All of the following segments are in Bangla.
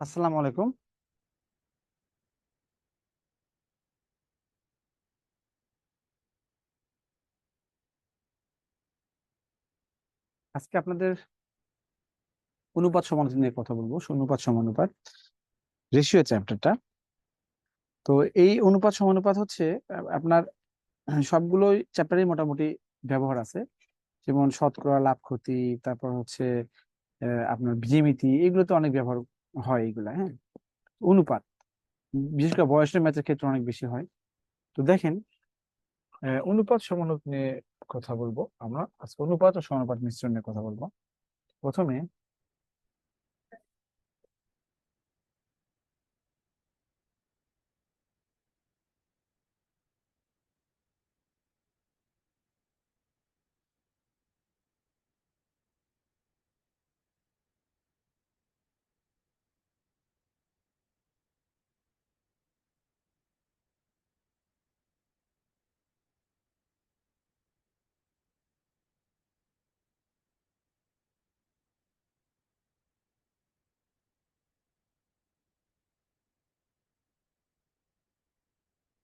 আসসালামু আলাইকুম। আজকে আপনাদের অনুপাত সমানুপাত নিয়ে কথা বলবো। অনুপাত সমানুপাত রেশিও চ্যাপ্টারটা। তো এই অনুপাত সমানুপাত হচ্ছে আপনার সবগুলোই চ্যাপ্টারই মোটামুটি ব্যবহার আছে। যেমন শতকরা, লাভ, ক্ষতি, তারপর হচ্ছে আপনার জ্যামিতি, এগুলোতে অনেক ব্যবহার হয় এগুলা। হ্যাঁ, অনুপাত বিশেষ করে বয়সের ম্যাথের ক্ষেত্রে অনেক বেশি হয়। তো দেখেন, অনুপাত সমানুপাত নিয়ে কথা বলবো আমরা আজকে। অনুপাত ও সমানুপাত মিশ্রণ নিয়ে কথা বলবো। প্রথমে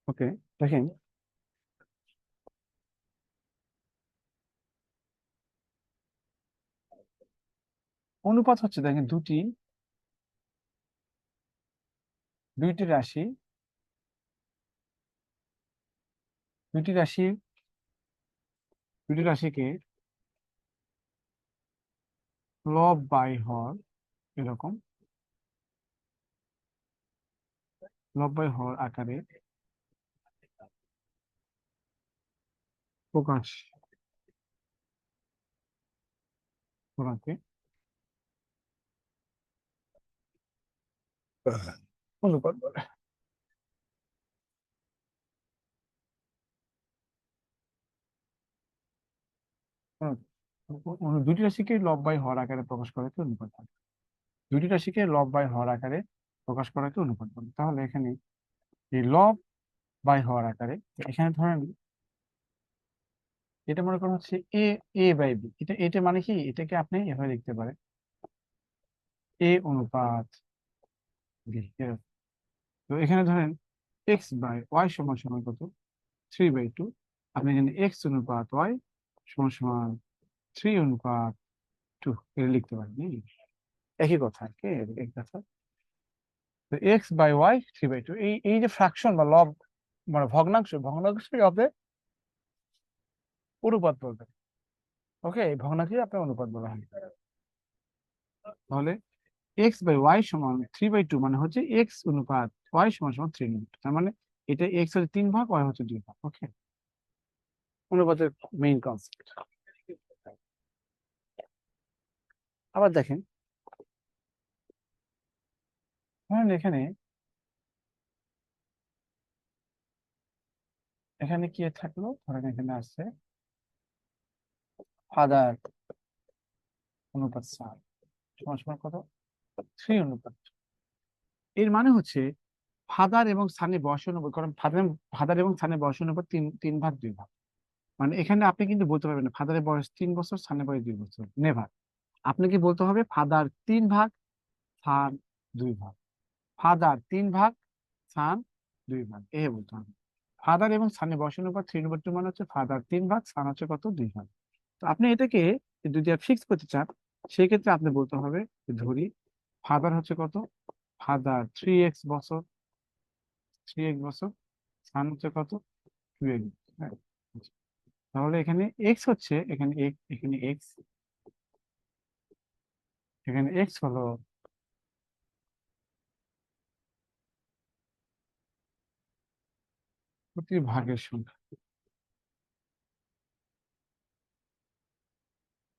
ওকে, দেখেন, অনুপাত হচ্ছে, দেখেন, দুইটি রাশি, দুইটি রাশি দুইটি রাশিকে লব বাই হর, এরকম লব বাই হর আকারে প্রকাশ করাকে অনুপাত বলে। হুম, দুইটি রাশিকে লব বাই হর আকারে প্রকাশ করাকে অনুপাত বলে। দুইটি রাশিকে লব বাই হর আকারে প্রকাশ করাকে অনুপাত বলে। তাহলে এখানে এই লব বাই হর আকারে, এখানে ধরেন এটা মনে করা হচ্ছে এ, এ বাই বি। এটা মানে কি, এটাকে আপনি এভাবে লিখতে পারেন, এ অনুপাত বি। তো এখানে ধরেন এক্স বাই ওয়াই সমান সমান কত, 3/2। আপনি এখানে এক্স অনুপাত ওয়াই সমান সমান 3/2 এটা লিখতে পারেন। একই কথা আর কি, একই কথা। তো এক্স বাই ওয়াই 3/2, এই এই যে ফ্র্যাকশন বা লব, মানে ভগ্নাংশ, ভগ্নাংশকে আপনি অনুপাত বলবেন। ওকে, এই ভগ্নাংশকে আপনার অনুপাত বলা হয়। তাহলে এক্স বাই ওয়াই সমান 3/2 মানে হচ্ছে এক্স অনুপাত ওয়াই সমান সমান 3/2। তার মানে এটা এক্স হচ্ছে 3 ভাগ, ওয়াই হচ্ছে 2 ভাগ। ওকে, অনুপাতের মেইন কনসেপ্ট। আবার দেখেন, ধরেন এখানে এখানে কি থাকলো, ধরেন এখানে আছে ফাদার অনুপাত সার সমান সমান কত, 3/2। এর মানে হচ্ছে ফাদার এবং সানের বয়স অনুপাত, কারণ ফাদার এবং সানের বয়স অনুপাত 3 ভাগ 2 ভাগ। মানে এখানে আপনি কিন্তু বলতে পারবেন না ফাদারের বয়স 3 বছর, সানের বয়স 2 বছর, নেভার। আপনাকে বলতে হবে ফাদার 3 ভাগ, সান 2 ভাগ। ফাদার 3 ভাগ, সান 2 ভাগ, এ বলতে হবে। ফাদার এবং সানের বয়স অনুপাত 3/2 মানে হচ্ছে ফাদার 3 ভাগ, সান হচ্ছে কত, 2 ভাগ। তো আপনি এটাকে যদি ফিক্স করতে চান, সেই ক্ষেত্রে আপনি বলতে হবে যে ধরি ফাদার হচ্ছে কত, ফাদার 3x বছর, 3x বছর, সান হচ্ছে কত, 2x। হ্যাঁ, তাহলে এখানে এক্স হচ্ছে, এখানে এক্স হলো প্রতি ভাগের সংখ্যা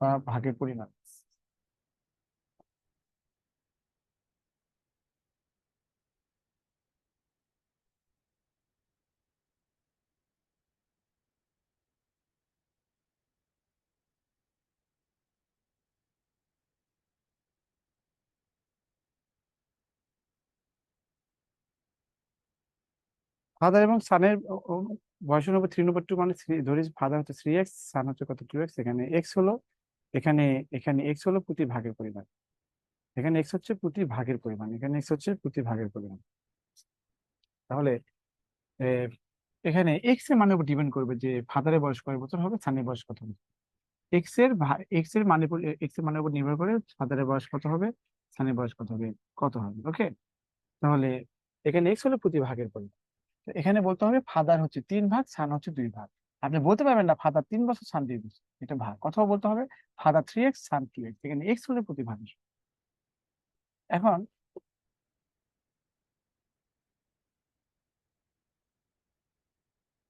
বা ভাগের পরিমাণ। ফাদার এবং সানের বয়স অনুপাত 3/2 মানে ধরি ফাদার হচ্ছে 3x, সান হচ্ছে কত, 2x। এখানে এক্স হলো, এখানে এখানে এক্স হলো প্রতি ভাগের পরিমাণ। এখানে এক্স হচ্ছে প্রতি ভাগের পরিমাণ, এখানে এক্স হচ্ছে প্রতি ভাগের পরিমাণ। তাহলে আহ, এখানে এক্স এর মানের উপর ডিপেন্ড করবে যে ফাদারের বয়স কয় বছর হবে, সানের বয়স কত হবে। এক্স এর মানে এক্স এর মানের উপর নির্ভর করে ফাদারের বয়স কত হবে, সানের বয়স কত হবে ওকে। তাহলে এখানে এক্স হলো প্রতি ভাগের পরিমাণ। তো এখানে বলতে হবে ফাদার হচ্ছে 3 ভাগ, সান হচ্ছে 2 ভাগ। আপনি বলতে পারবেন না ফাদার 3 বছর, সান 2 বছর, এটা ভাগ। কথাও বলতে হবে ফাদার 3x, সান 2x। এখানে এক্স হলে প্রতি ভাগ। এখন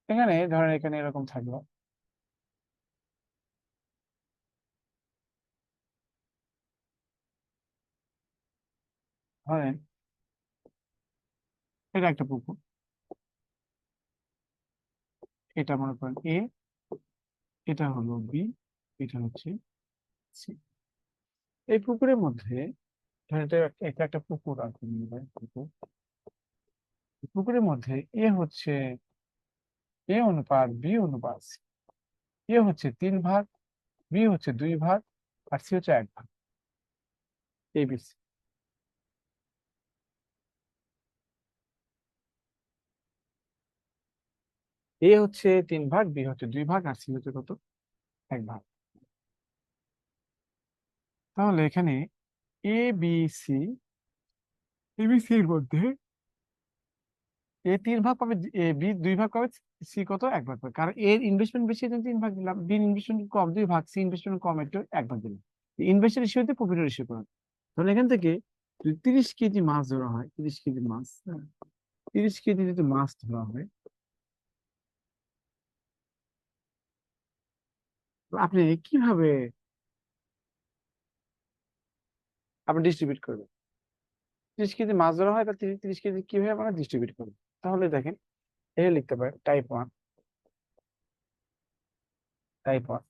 এখানে ধরেন এখানে এরকম থাকলো, ধরেন এটা একটা পুকুর, এটা মনে করেন এ, এটা হলো বি, এটা হচ্ছে সি। এই পুকুরের মধ্যে ধরেন এটা একটা পুকুর আর কি, মনে করেন পুকুর। এই পুকুরের মধ্যে এ হচ্ছে এ অনুপাত বি অনুপাত সি। এ হচ্ছে 3 ভাগ, বি হচ্ছে 2 ভাগ, আর সি হচ্ছে 1 ভাগ। ABC। এ হচ্ছে 3 ভাগ, বি হচ্ছে 2 ভাগ, আর সি হচ্ছে কত, 1 ভাগ। তাহলে এখানে এ বি সি, এবিসি এর মধ্যে এ 3 ভাগ পাবে, এ বি 2 ভাগ পাবে, সি কত, 1 ভাগ পাবে। কারণ এর ইনভেস্টমেন্ট বেশি, এজন্য 3 ভাগ দিলাম। বি ইনভেস্টমেন্ট কম, 2 ভাগ। সি ইনভেস্টমেন্ট কম, একটু 1 ভাগ দিলাম। ইনভেস্টের রেশিও দিয়ে প্রফিটের রেশিও করা। তাহলে এখান থেকে যদি 30 কেজি মাছ ধরা হয়, 30 কেজি মাছ, হ্যাঁ, 30 কেজি যদি মাছ ধরা হয়, তো আপনি কিভাবে আপনি ডিস্ট্রিবিউট করবেন? 30 কেজি মাছ ধরা হয়, তা 30 কেজি কিভাবে আমরা ডিস্ট্রিবিউট করবো? তাহলে দেখেন, এ লিখতে পারেন টাইপ 1, টাইপ 1।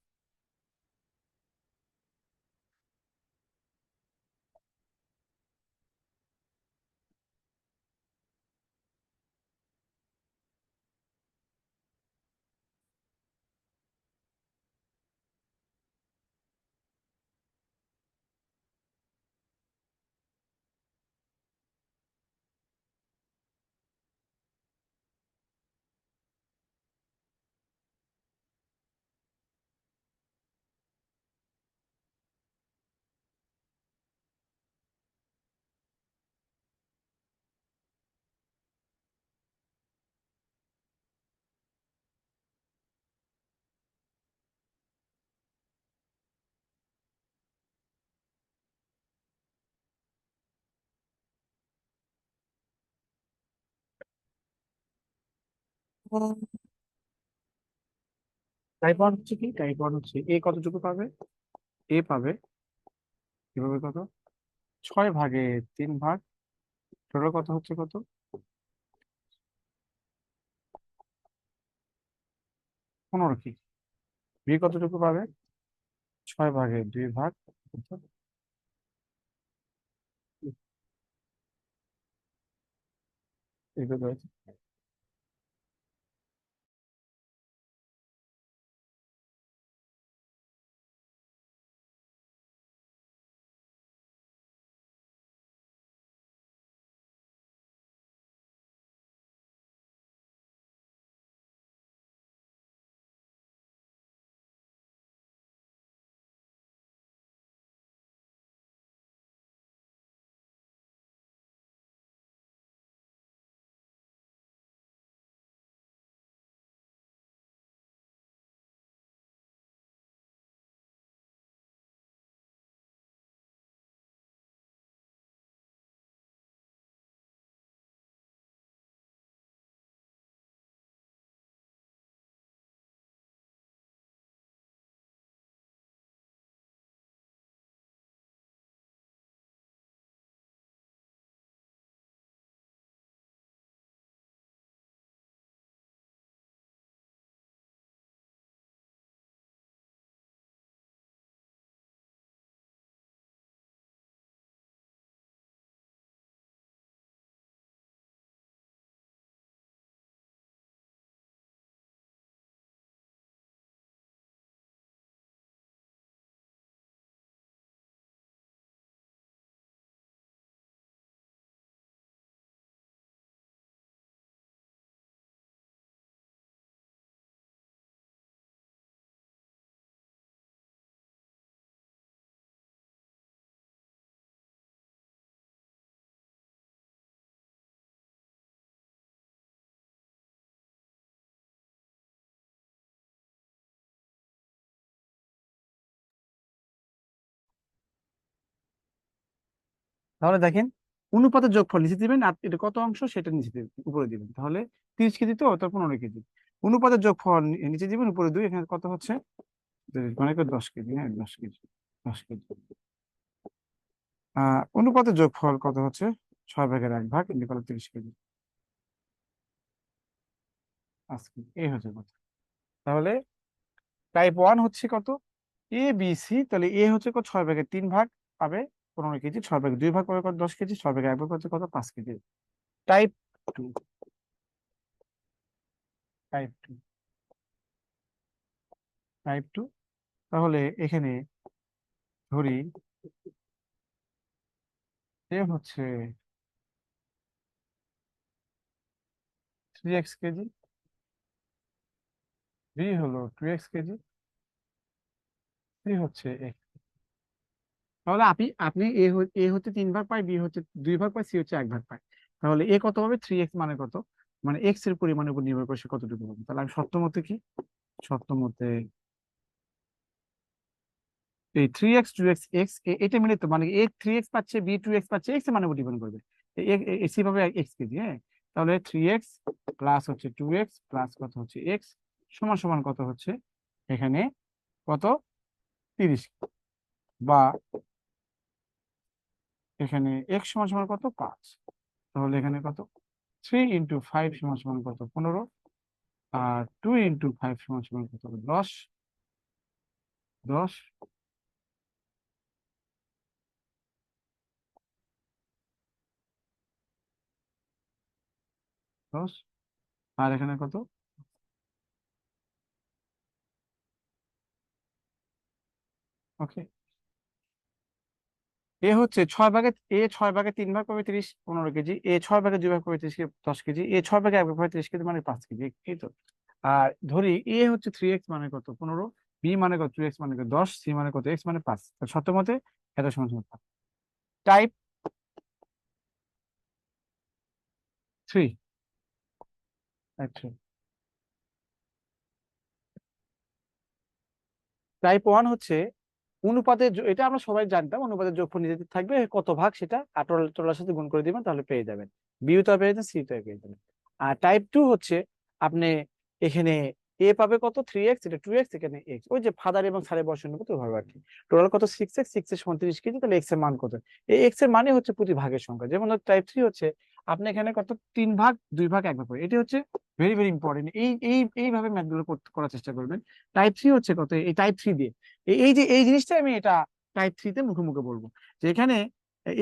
টাইপ 1 হচ্ছে কি, টাইপ 1 হচ্ছে এ কতটুকু পাবে, এ পাবে কিভাবে কত, 6 ভাগে 3 ভাগ। টোটাল কত হচ্ছে কত, 15 কেজি। বি কতটুকু পাবে, 6 ভাগে 2 ভাগ, এগুলো তাহলে দেখেন, অনুপাতের যোগফল নিচে দিবেন, আর এটা কত অংশ সেটা নিচে দিবেন, উপরে দিবেন। তাহলে 30 কেজি তো, অত 15 কেজি। অনুপাতের যোগফল নিচে দিবেন, উপরে 2, এখানে কত হচ্ছে? মনে করি 10 কেজি, হ্যাঁ 10 কেজি। 10 কেজি। অনুপাতের যোগফল কত হচ্ছে? 6/1 এটি কত? 30 কেজি। 5 কেজি, এই হচ্ছে কথা। তাহলে টাইপ 1 হচ্ছে কত? এ বি সি। তাহলে এ হচ্ছে কত? 6/3 পাবে 15 কেজি। 6/2 পাবে কত? 10 কেজি। 6/1 হচ্ছে কত? 5 কেজি। Type two. Type two. Type two. তাহলে এখানে ধরি এ হচ্ছে 3x কেজি, বি হলো 2x কেজি, সি হচ্ছে x। তাহলে আপনি আপনি এ হচ্ছে 3 ভাগ পায়, বি হচ্ছে 2 ভাগ পায়, সি হচ্ছে 1 ভাগ পায়। তাহলে এ কত হবে? 3x মানে কত? মানে এক্স এর পরিমাণের উপর নির্ভর করে সে কতটুকু হবে। তাহলে আমি সত্য মতে কি, সত্য মতে এই 3x 2x এটা মিলে তো, মানে এ 3x পাচ্ছে, বি 2x পাচ্ছে, এক্স এর মানে উপর ডিপেন্ড করবে। সি পাবে x কেজি, হ্যাঁ। তাহলে 3x প্লাস হচ্ছে 2x প্লাস কত হচ্ছে এক্স, সমান সমান কত হচ্ছে এখানে? কত? 30। বা এখানে এক্স সমান সমান কত? 5। তাহলে এখানে কত? 3 × 5 সমান সমান কত? 15। আর 2 × 5 সমান সমান কত? 10। 10। 10। আর এখানে কত? ওকে। এ হচ্ছে 6/3 পাবে 30, 15 কেজি। এ 6/2 পাবে 30, 10 কেজি। এ 6/1 পাবে 30 কেজি, মানে 5 কেজি, এই তো। আর ধরি এ হচ্ছে 3x মানে কত? 15। বি মানে কত? 2x মানে কত? 10। সি মানে কত? এক্স মানে 5। সত্য মতে এত সমান সমান 5। টাইপ 3। টাইপ 3। টাইপ 1 হচ্ছে অনুপাতের এটা আমরা সবাই জানতাম, অনুপাতের যোগফল নিজে থাকবে, কত ভাগ সেটা আটল টোলার সাথে গুণ করে দিবেন, তাহলে পেয়ে যাবেন। বিও তো পেয়ে যাবেন, সি তো পেয়ে যাবেন। আর টাইপ 2 হচ্ছে আপনি এখানে এ পাবে কত? 3x, এটা 2x, এখানে এক্স, ওই যে ফাদার এবং স্যারের বসানো কত ভাবে আর কি। টোটাল কত? 6x। 6 এর সমান 30 কেজি। তাহলে এক্স এর মান কত? এই এক্স এর মানে হচ্ছে প্রতি ভাগের সংখ্যা। যেমন টাইপ 3 হচ্ছে আপনি এখানে কত? 3 ভাগ 2 ভাগ 1 ভাগ করে, এটা হচ্ছে ভেরি ভেরি ইম্পর্টেন্ট। এইভাবে ম্যাথ গুলো করার চেষ্টা করবেন। টাইপ 3 হচ্ছে কত? এই টাইপ 3 দিয়ে এই যে এই জিনিসটা আমি এটা টাইপ 3 তে মুখে মুখে বলবো, যে এখানে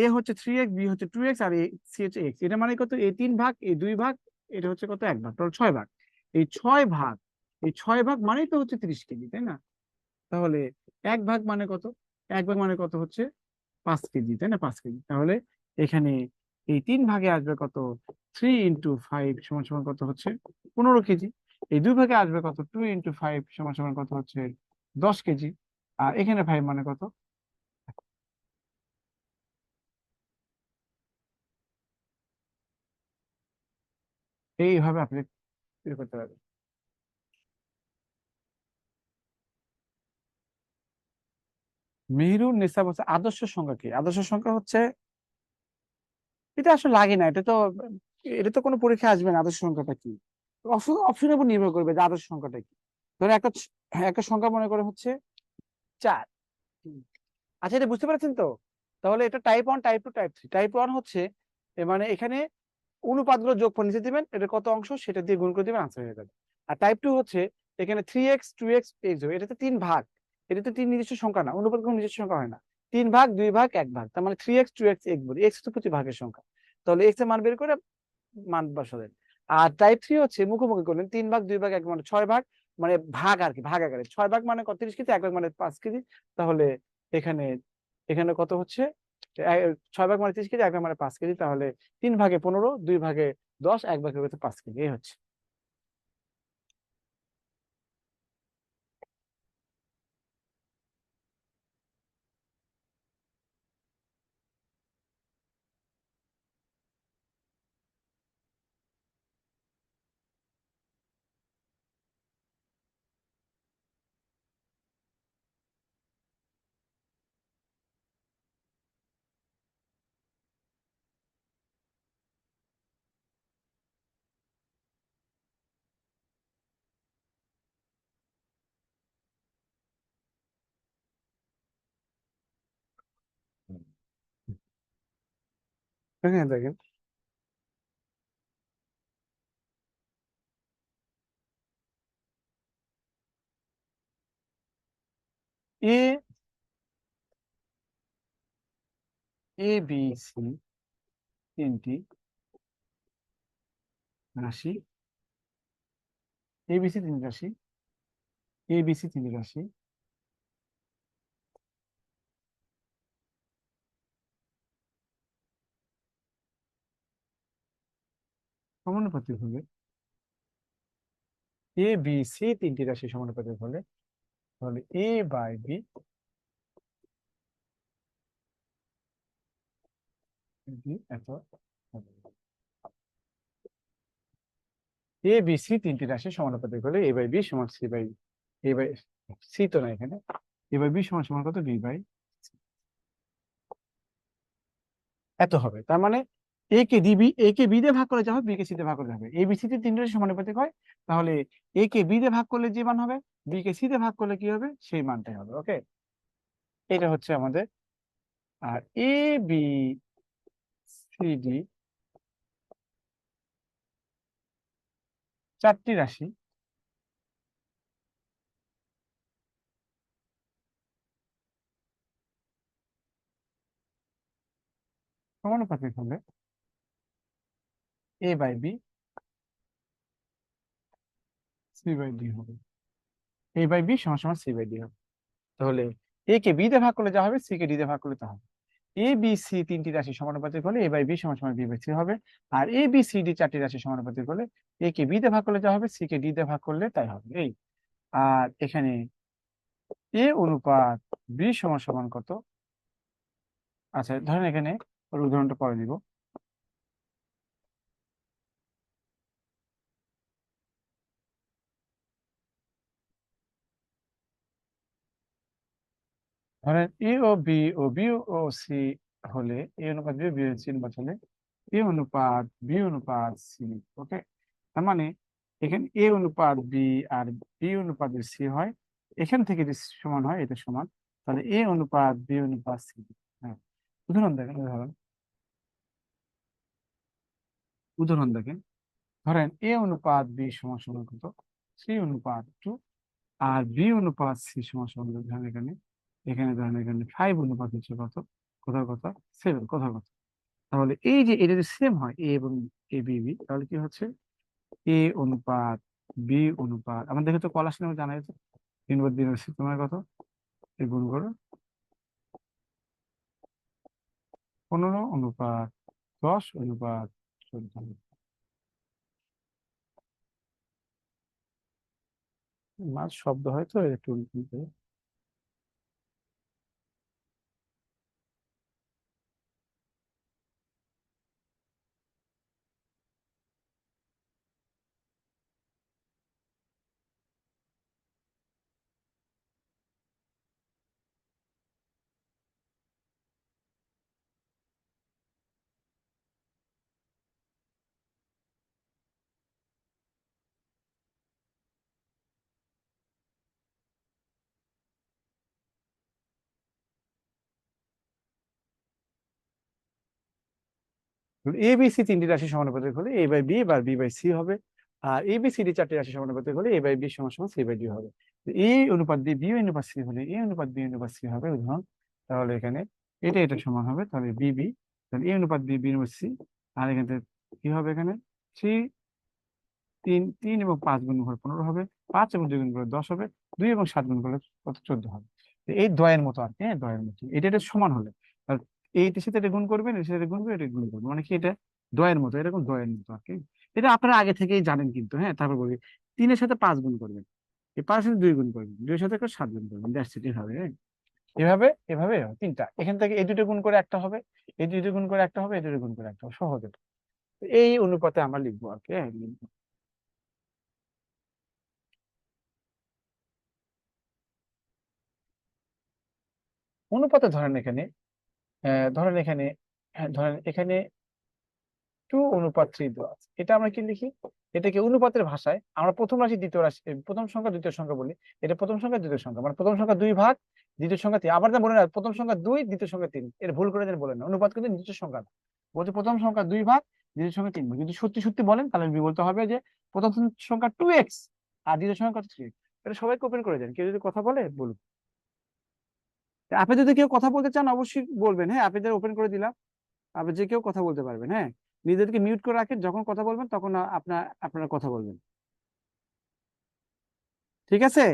এ হচ্ছে 3x, বি হচ্ছে 2x, আর সি হচ্ছে এক্স। এটা মানে কত? এই 3 ভাগ, এই 2 ভাগ, এটা হচ্ছে কত? 1 ভাগ, টোটাল 6 ভাগ। এই 6 ভাগ, এই 6 ভাগ মানেই তো হচ্ছে 30 কেজি, তাই না? তাহলে 1 ভাগ মানে কত? 1 ভাগ মানে কত হচ্ছে? 5 কেজি, তাই না? 5 কেজি। তাহলে এখানে এই 3 ভাগে আসবে কত? 3 × 5 সমান সমান কত হচ্ছে? 15 কেজি। এই 2 ভাগে আসবে কত? 2 × 5 সমান সমান কত হচ্ছে? 10 কেজি। আর এখানে 5 মানে কত? এইভাবে আপনি বের করতে পারবেন। মেহেরুন নেসা বলছে আদর্শ সংখ্যা কি? আদর্শ সংখ্যা হচ্ছে, এটা আসলে লাগে না, এটা তো কোনো পরীক্ষা আসবে না। আদর্শ সংখ্যাটা কি? অপশনের উপর নির্ভর করবে যে আদর্শ সংখ্যাটা কি। ধরো একটা সংখ্যা মনে করে হচ্ছে 4। আচ্ছা, এটা বুঝতে পারছেন তো? তাহলে এটা টাইপ 1, টাইপ 2, টাইপ 3। টাইপ 1 হচ্ছে মানে এখানে অনুপাতগুলো যোগফল নিচে দিবেন, এটা কত অংশ সেটা দিয়ে গুণ করে দিবেন, আনসার হয়ে যাবে। আর টাইপ 2 হচ্ছে এখানে 3x 2x হবে, এটা তো 3 ভাগ। এটা তো 3 নিজস্ব সংখ্যা না, অনুপাত কোনো নিজস্ব সংখ্যা হয় না। 3 ভাগ 2 ভাগ 1 ভাগ, তার মানে 3x 2x বলি, এক্স তো প্রতি ভাগের সংখ্যা। তাহলে এক্স এর মান বের করে মান বসালেন। আর টাইপ 3 হচ্ছে মুখোমুখি করলেন, 3 ভাগ 2 ভাগ 1 মানে 6 ভাগ, মানে ভাগ আর কি, ভাগ আকারে। 6 ভাগ মানে কত? 30 কেজি। 1 ভাগ মানে 5 কেজি। তাহলে এখানে এখানে কত হচ্ছে? 6 ভাগ মানে 30 কেজি, 1 ভাগ মানে 5 কেজি। তাহলে 3 ভাগে 15, 2 ভাগে 10, 1 ভাগে হচ্ছে 5 কেজি, এই হচ্ছে। এখানে দেখেন এ এ বি সি তিনটি রাশি, এবিসি তিনটি রাশি, এবিসি তিনটি রাশি সমানুপাতিক হলে, এ বি সি তিনটি রাশি সমানুপাতিক হলে, তাহলে এ বাই বি এত হবে। এ বি সি তিনটি রাশি সমানুপাতিক হলে এ বাই বি সমান c by, a by c তো না এখানে, এ বাই বি সমান সমান কত, বি বাই এত হবে। তার মানে এ কে বি দিয়ে ভাগ করে যা হবে, বি কে সি দিয়ে ভাগ করে যাবে। এ বি সি তে তিনটে রাশি সমানুপাতিক হয়, তাহলে এ কে বি দিয়ে ভাগ করলে যে মান হবে, বি কে সি দিয়ে ভাগ করলে কি হবে, সেই মানটাই হবে। ওকে, এটা হচ্ছে আমাদের। আর এ বি সি ডি চারটি রাশি সমানুপাতিক হলে a by b c by d হবে। এ বাই বি সমান সমান সি বাই ডি হবে। তাহলে এ কে বি দিয়ে ভাগ করলে যা হবে, সি কে ডি দিয়ে ভাগ করলে তা হবে। এ বি সি তিনটি রাশি সমানুপাতিক হলে এ বাই বি সমান সমান বি বাই সি হবে। আর এ বি সি ডি চারটি রাশি সমানুপাতিক হলে এ কে বি দিয়ে ভাগ করলে যা হবে, সি কে ডি দিয়ে ভাগ করলে তাই হবে। এই, আর এখানে এ অনুপাত বি সমান সমান কত, আচ্ছা ধরেন এখানে ওর উদাহরণটা পরে দিব। ধরেন এ ও বি ও বি ও সি হলে, এ অনুপাত বি বি সি অনুপাত হলে এ অনুপাত বি অনুপাত সি। ওকে, তার মানে এখানে এ অনুপাত বি আর বি অনুপাত সি হয়, এখান থেকে যদি সমান হয় এটা সমান, তাহলে এ অনুপাত বি অনুপাত সি। হ্যাঁ, উদাহরণ দেখেন, উদাহরণ দেখেন। ধরেন এ অনুপাত বি সমান সমান কত, সি অনুপাত টু, আর বি অনুপাত সি সমান সমান কত? ধরেন এখানে, এখানে ধরেন এখানে 5 অনুপাত হচ্ছে কত, কোথাও কথা 7, কোথাও কথা। তাহলে এই যে এটা যদি সেম হয় এ এবং এ বি বি, তাহলে কি হচ্ছে, এ অনুপাত বি অনুপাত, আমার দেখে তো কলার সিনেমা জানা যাচ্ছে, 3/3 হচ্ছে তোমার কত, এই গুণ করো 15/10/14। মাছ শব্দ হয় তো একটু এ বি সি তিনটি রাশি সমানুপাতিক হলে এ বাই বি বা বি বাই সি হবে। আর এ বি সি ডি চারটি রাশি সমানুপাতিক হলে এ বাই বি সমান সমান সি বাই ডি হবে। এ অনুপাত ডি বি অনুপাত সি হলে এ অনুপাত বি অনুপাত সি হবে, উদাহরণ। তাহলে এখানে এটা সমান হবে, তাহলে বি বি, তাহলে এ অনুপাত বি বি অনুপাত সি। আর এখানে কি হবে, এখানে থ্রি, 3 এবং 5 গুণ করে 15 হবে, 5 এবং 2 গুণ করে 10 হবে, 2 এবং 7 গুণ করলে কত, 14 হবে। তো এই দয়ের মতো আর কি, হ্যাঁ দয়ের মতো, এটা সমান হলে আর এইটার সাথে এটা গুণ করবেন, এর সাথে গুণ করবেন, এটা গুণ করবেন, মানে কি এটা দয়ের মতো, এরকম দয়ের মতো আর কি। এটা আপনারা আগে থেকেই জানেন কিন্তু, হ্যাঁ তারপর বলি 3-এর সাথে 5 গুণ করবেন, এই 5-এর সাথে 2 গুণ করবেন, 2-এর সাথে 7 গুণ করবেন, দ্যাটস ইট। এভাবে, হ্যাঁ এভাবে এভাবে তিনটা, এখান থেকে এই দুটো গুণ করে একটা হবে, এই দুটো গুণ করে একটা হবে, এই দুটো গুণ করে একটা হবে, সহজ এটা। এই অনুপাতে আমরা লিখবো আর কি, হ্যাঁ লিখবো। অনুপাতে ধরেন এখানে, ধরেন এখানে, ধরেন এখানে 2:3 দেওয়া আছে, এটা আমরা কি লিখি, এটাকে অনুপাতের ভাষায় আমরা প্রথম রাশি দ্বিতীয় রাশি, প্রথম সংখ্যা দ্বিতীয় সংখ্যা বলি। এটা প্রথম সংখ্যা দ্বিতীয় সংখ্যা, মানে প্রথম সংখ্যা 2 ভাগ, দ্বিতীয় সংখ্যা 3। আবার যা বলে না প্রথম সংখ্যা 2, দ্বিতীয় সংখ্যা 3, এর ভুল করে যেন বলেন না, অনুপাত কিন্তু নিচের সংখ্যা না। বলছে প্রথম সংখ্যা 2 ভাগ, দ্বিতীয় সংখ্যা 3 ভাগ। যদি সত্যি সত্যি বলেন তাহলে বি বলতে হবে যে প্রথম সংখ্যা 2x আর দ্বিতীয় সংখ্যা কত 3x। এটা সবাইকে ওপেন করে দেন, কেউ যদি কথা বলে বলুন। আপনি যদি কেউ কথা বলতে চান অবশ্যই বলবেন, হ্যাঁ আপনাদের ওপেন করে দিলাম। আপনি যে কেউ কথা বলতে পারবেন, হ্যাঁ। নিজেদেরকে মিউট করে রাখেন, যখন কথা বলবেন তখন আপনারা কথা বলবেন। ঠিক আছে।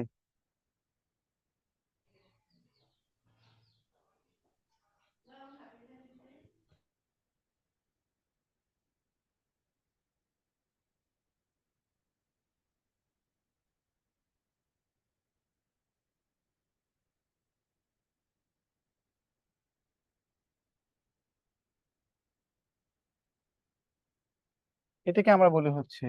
এটাকে আমরা বলি হচ্ছে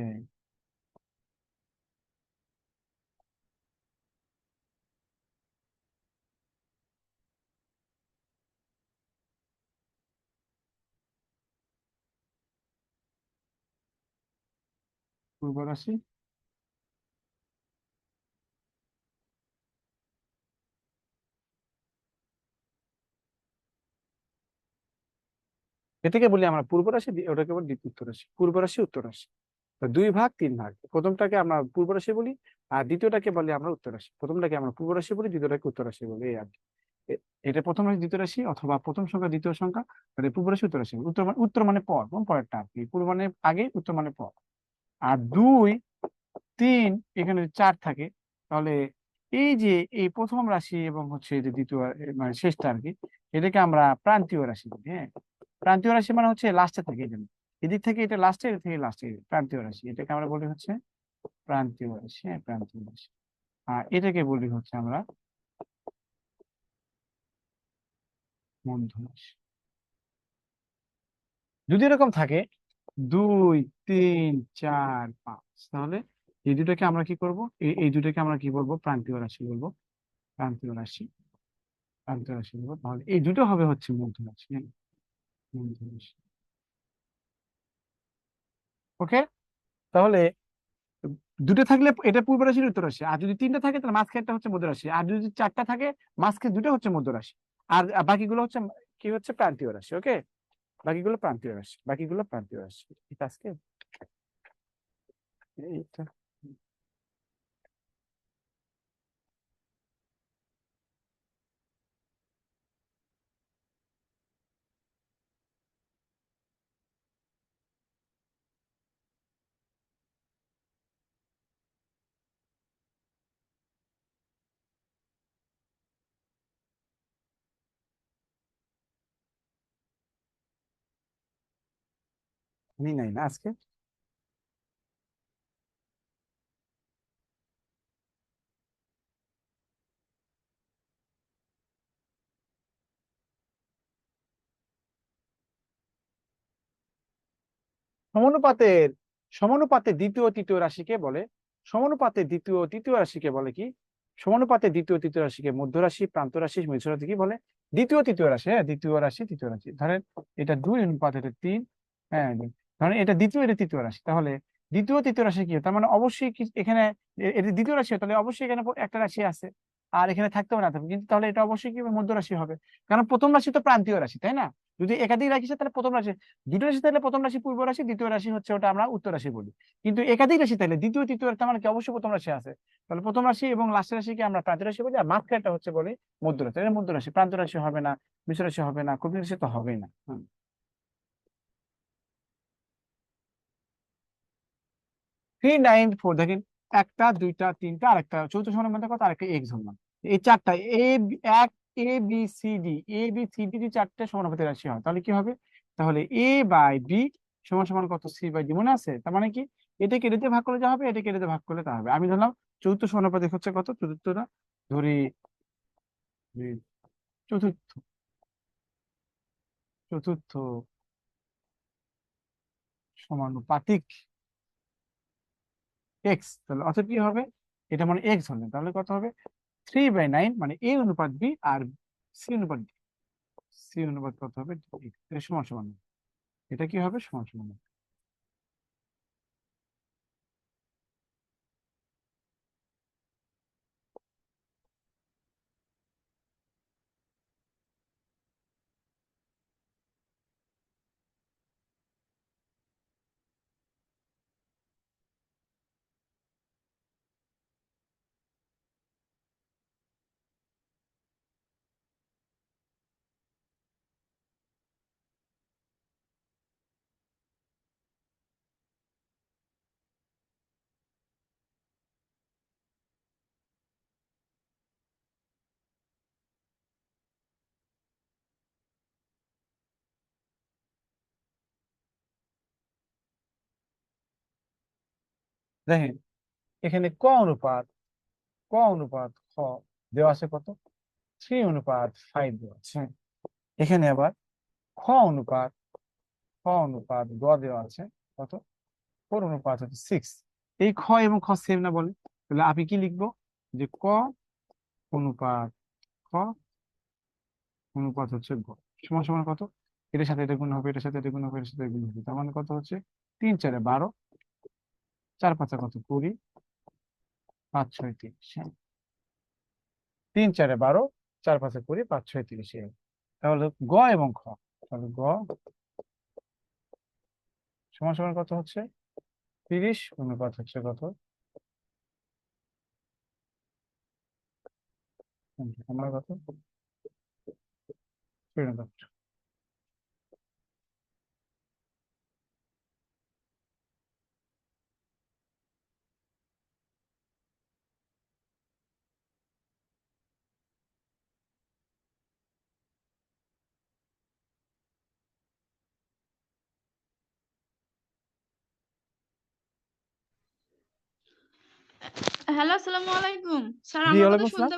পূর্ব রাশি। এটাকে বলি আমরা পূর্ব রাশি, ওটাকে বলি উত্তর রাশি। পূর্ব রাশি উত্তর রাশি, তো 2 ভাগ 3 ভাগ। প্রথমটাকে আমরা পূর্ব রাশি বলি, আর দ্বিতীয়টাকে বলি আমরা উত্তর রাশি। প্রথমটাকে আমরা পূর্ব রাশি বলি, দ্বিতীয়টাকে উত্তর রাশি বলি, এই আর কি। এটা প্রথম রাশি দ্বিতীয় রাশি, অথবা প্রথম সংখ্যা দ্বিতীয় সংখ্যা, মানে পূর্ব রাশি উত্তর রাশি। উত্তর মানে পর, এবং পরেরটা আর কি। পূর্ব মানে আগে, উত্তর মানে পর। আর 2 3 এখানে 4 থাকে। তাহলে এই যে এই প্রথম রাশি এবং হচ্ছে এই যে দ্বিতীয় মানে শেষটা আর কি, এটাকে আমরা প্রান্তীয় রাশি বলি, হ্যাঁ। প্রান্তীয় রাশি মানে হচ্ছে লাস্টে থাকে, এই জন্য এদিক থেকে এটা লাস্টে, এদিক থেকে লাস্টে, প্রান্তীয় রাশি। এটাকে আমরা বলি হচ্ছে প্রান্তীয় রাশি, হ্যাঁ প্রান্তীয় রাশি। আর এটাকে বলি হচ্ছে আমরা মধ্য রাশি। যদি এরকম থাকে 2 3 4 5, তাহলে এই দুটাকে আমরা কি করব, এই দুটাকে আমরা কি বলবো, প্রান্তীয় রাশি বলবো। প্রান্তীয় রাশি, প্রান্তীয় রাশি বলবো। তাহলে এই দুটো হবে হচ্ছে মধ্য রাশি, হ্যাঁ, মধ্য রাশি। ওকে। তাহলে দুটো থাকলে এটা পূর্ব রাশির উত্তর রাশি, আর যদি 3টা থাকে তাহলে মাঝখানটা হচ্ছে মধ্য রাশি, আর যদি 4টা থাকে মাঝখানে দুটো হচ্ছে মধ্য রাশি। আর বাকিগুলো হচ্ছে কি হচ্ছে প্রান্তীয় রাশি। ওকে। বাকিগুলো প্রান্তীয় রাশি, বাকিগুলো প্রান্তীয় রাশি। ঠিক আছে। এইটা আমি নাই না আজকে। সমানুপাতের, সমানুপাতের দ্বিতীয় ও তৃতীয় রাশিকে বলে, সমানুপাতের দ্বিতীয় ও তৃতীয় রাশিকে বলে কি, সমানুপাতের দ্বিতীয় ও তৃতীয় রাশিকে মধ্য রাশি, প্রান্ত রাশি, মিশ্র রাশি কি বলে, দ্বিতীয় তৃতীয় রাশি, হ্যাঁ দ্বিতীয় রাশি তৃতীয় রাশি। ধরেন এটা 2 অনুপাত এটা 3, হ্যাঁ ধরেন এটা দ্বিতীয়, এটা তৃতীয় রাশি। তাহলে দ্বিতীয় তৃতীয় রাশি কি, তার মানে অবশ্যই এখানে এটা দ্বিতীয় রাশি, তাহলে অবশ্যই এখানে একটা রাশি আছে, আর এখানে থাকতেও না থাকবে, কিন্তু তাহলে এটা অবশ্যই কি হবে, মধ্য রাশি হবে। কারণ প্রথম রাশি তো প্রান্তীয় রাশি, তাই না? যদি একাধিক রাশি আছে, তাহলে প্রথম রাশি, দুটো রাশি থাকলে প্রথম রাশি পূর্ব রাশি, দ্বিতীয় রাশি হচ্ছে ওটা আমরা উত্তর রাশি বলি। কিন্তু একাধিক রাশি থাকলে দ্বিতীয় তৃতীয় তার মানে কি অবশ্যই প্রথম রাশি আছে। তাহলে প্রথম রাশি এবং লাস্টের রাশিকে আমরা প্রান্ত রাশি বলি, আর মাঝখানটা হচ্ছে বলি মধ্য রাশি। এটা মধ্য রাশি, প্রান্ত রাশি হবে না, মিশ্র রাশি হবে না, কবি রাশি তো হবেই না। 3 9 4 দেখেন, একটা দুইটা তিনটা, আর একটা চৌথ সমান মধ্যে কত, আরেকটা এক্স ধরলাম। এই চারটা এক এ বি সি ডি যদি চারটে সমানুপাতি রাশি হয় তাহলে কি হবে, তাহলে A/B সমান সমান কত, C/D। মনে আছে? তার মানে কি, এটাকে এটাতে ভাগ করলে যা হবে, এটাকে এটাতে ভাগ করলে তা হবে। আমি ধরলাম চতুর্থ সমানুপাতিক হচ্ছে কত, চতুর্থটা ধরি, ধরি চতুর্থ, চতুর্থ সমানুপাতিক এক্স। তাহলে অতএব কি হবে, এটা মানে এক্স হলে তাহলে কত হবে, 3/9, মানে A/B, আর C/D। C/কত হবে, এটা সমান সমান, এটা কি হবে, সমান সমান। দেখেন এখানে ক অনুপাত খ দেওয়া আছে কত, 3:5 দেওয়া আছে। এখানে আবার খ অনুপাত গ দেওয়া আছে কত, 4:6। এই খ এবং খ সেম না বলে, তাহলে আমি কি লিখবো, যে ক অনুপাত খ অনুপাত হচ্ছে গ সমান সমান কত, এটার সাথে এটা গুণ হবে, এটার সাথে এটা গুণ হবে, এটার সাথে এটা গুণ হবে, তার মানে কত হচ্ছে 3×4 = 12, 4×5 কত 20, 5×6 = 30। 3×4 = 12, 4×5 20, 5×6 = 30। তাহলে গ এবং খ, তাহলে গ সমান সমান কত হচ্ছে 30, অনুপাত হচ্ছে কত, আমার কত, অনুপাত। হ্যালো, আসসালামু আলাইকুম স্যার। জি আমার কথা ওয়ালাইকুম আসসালাম। শুনতে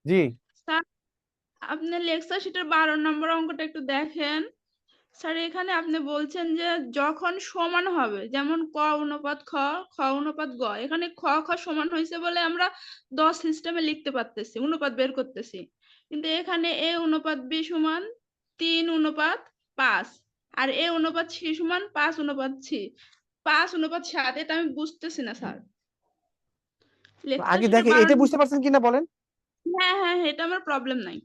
জি স্যার, আপনি লেকচার শিটের 12 নম্বর অঙ্কটা একটু দেখেন। স্যার, এখানে আপনি বলছেন যে যখন সমান হবে, যেমন ক অনুপাত খ, খ অনুপাত গ, এখানে খ খ সমান হয়েছে বলে আমরা 10 সিস্টেমে লিখতে পারতেছি, অনুপাত বের করতেছি। কিন্তু এখানে এ অনুপাত বি সমান 3:5, আর এ অনুপাত সি সমান 5:6, 5:7। এটা আমি বুঝতেছি না স্যার, লেকচার আগে শিটের দেখে 12। এটা বুঝতে পারছেন কিনা বলেন। হ্যাঁ হ্যাঁ হ্যাঁ, এটা আমার প্রবলেম নাই।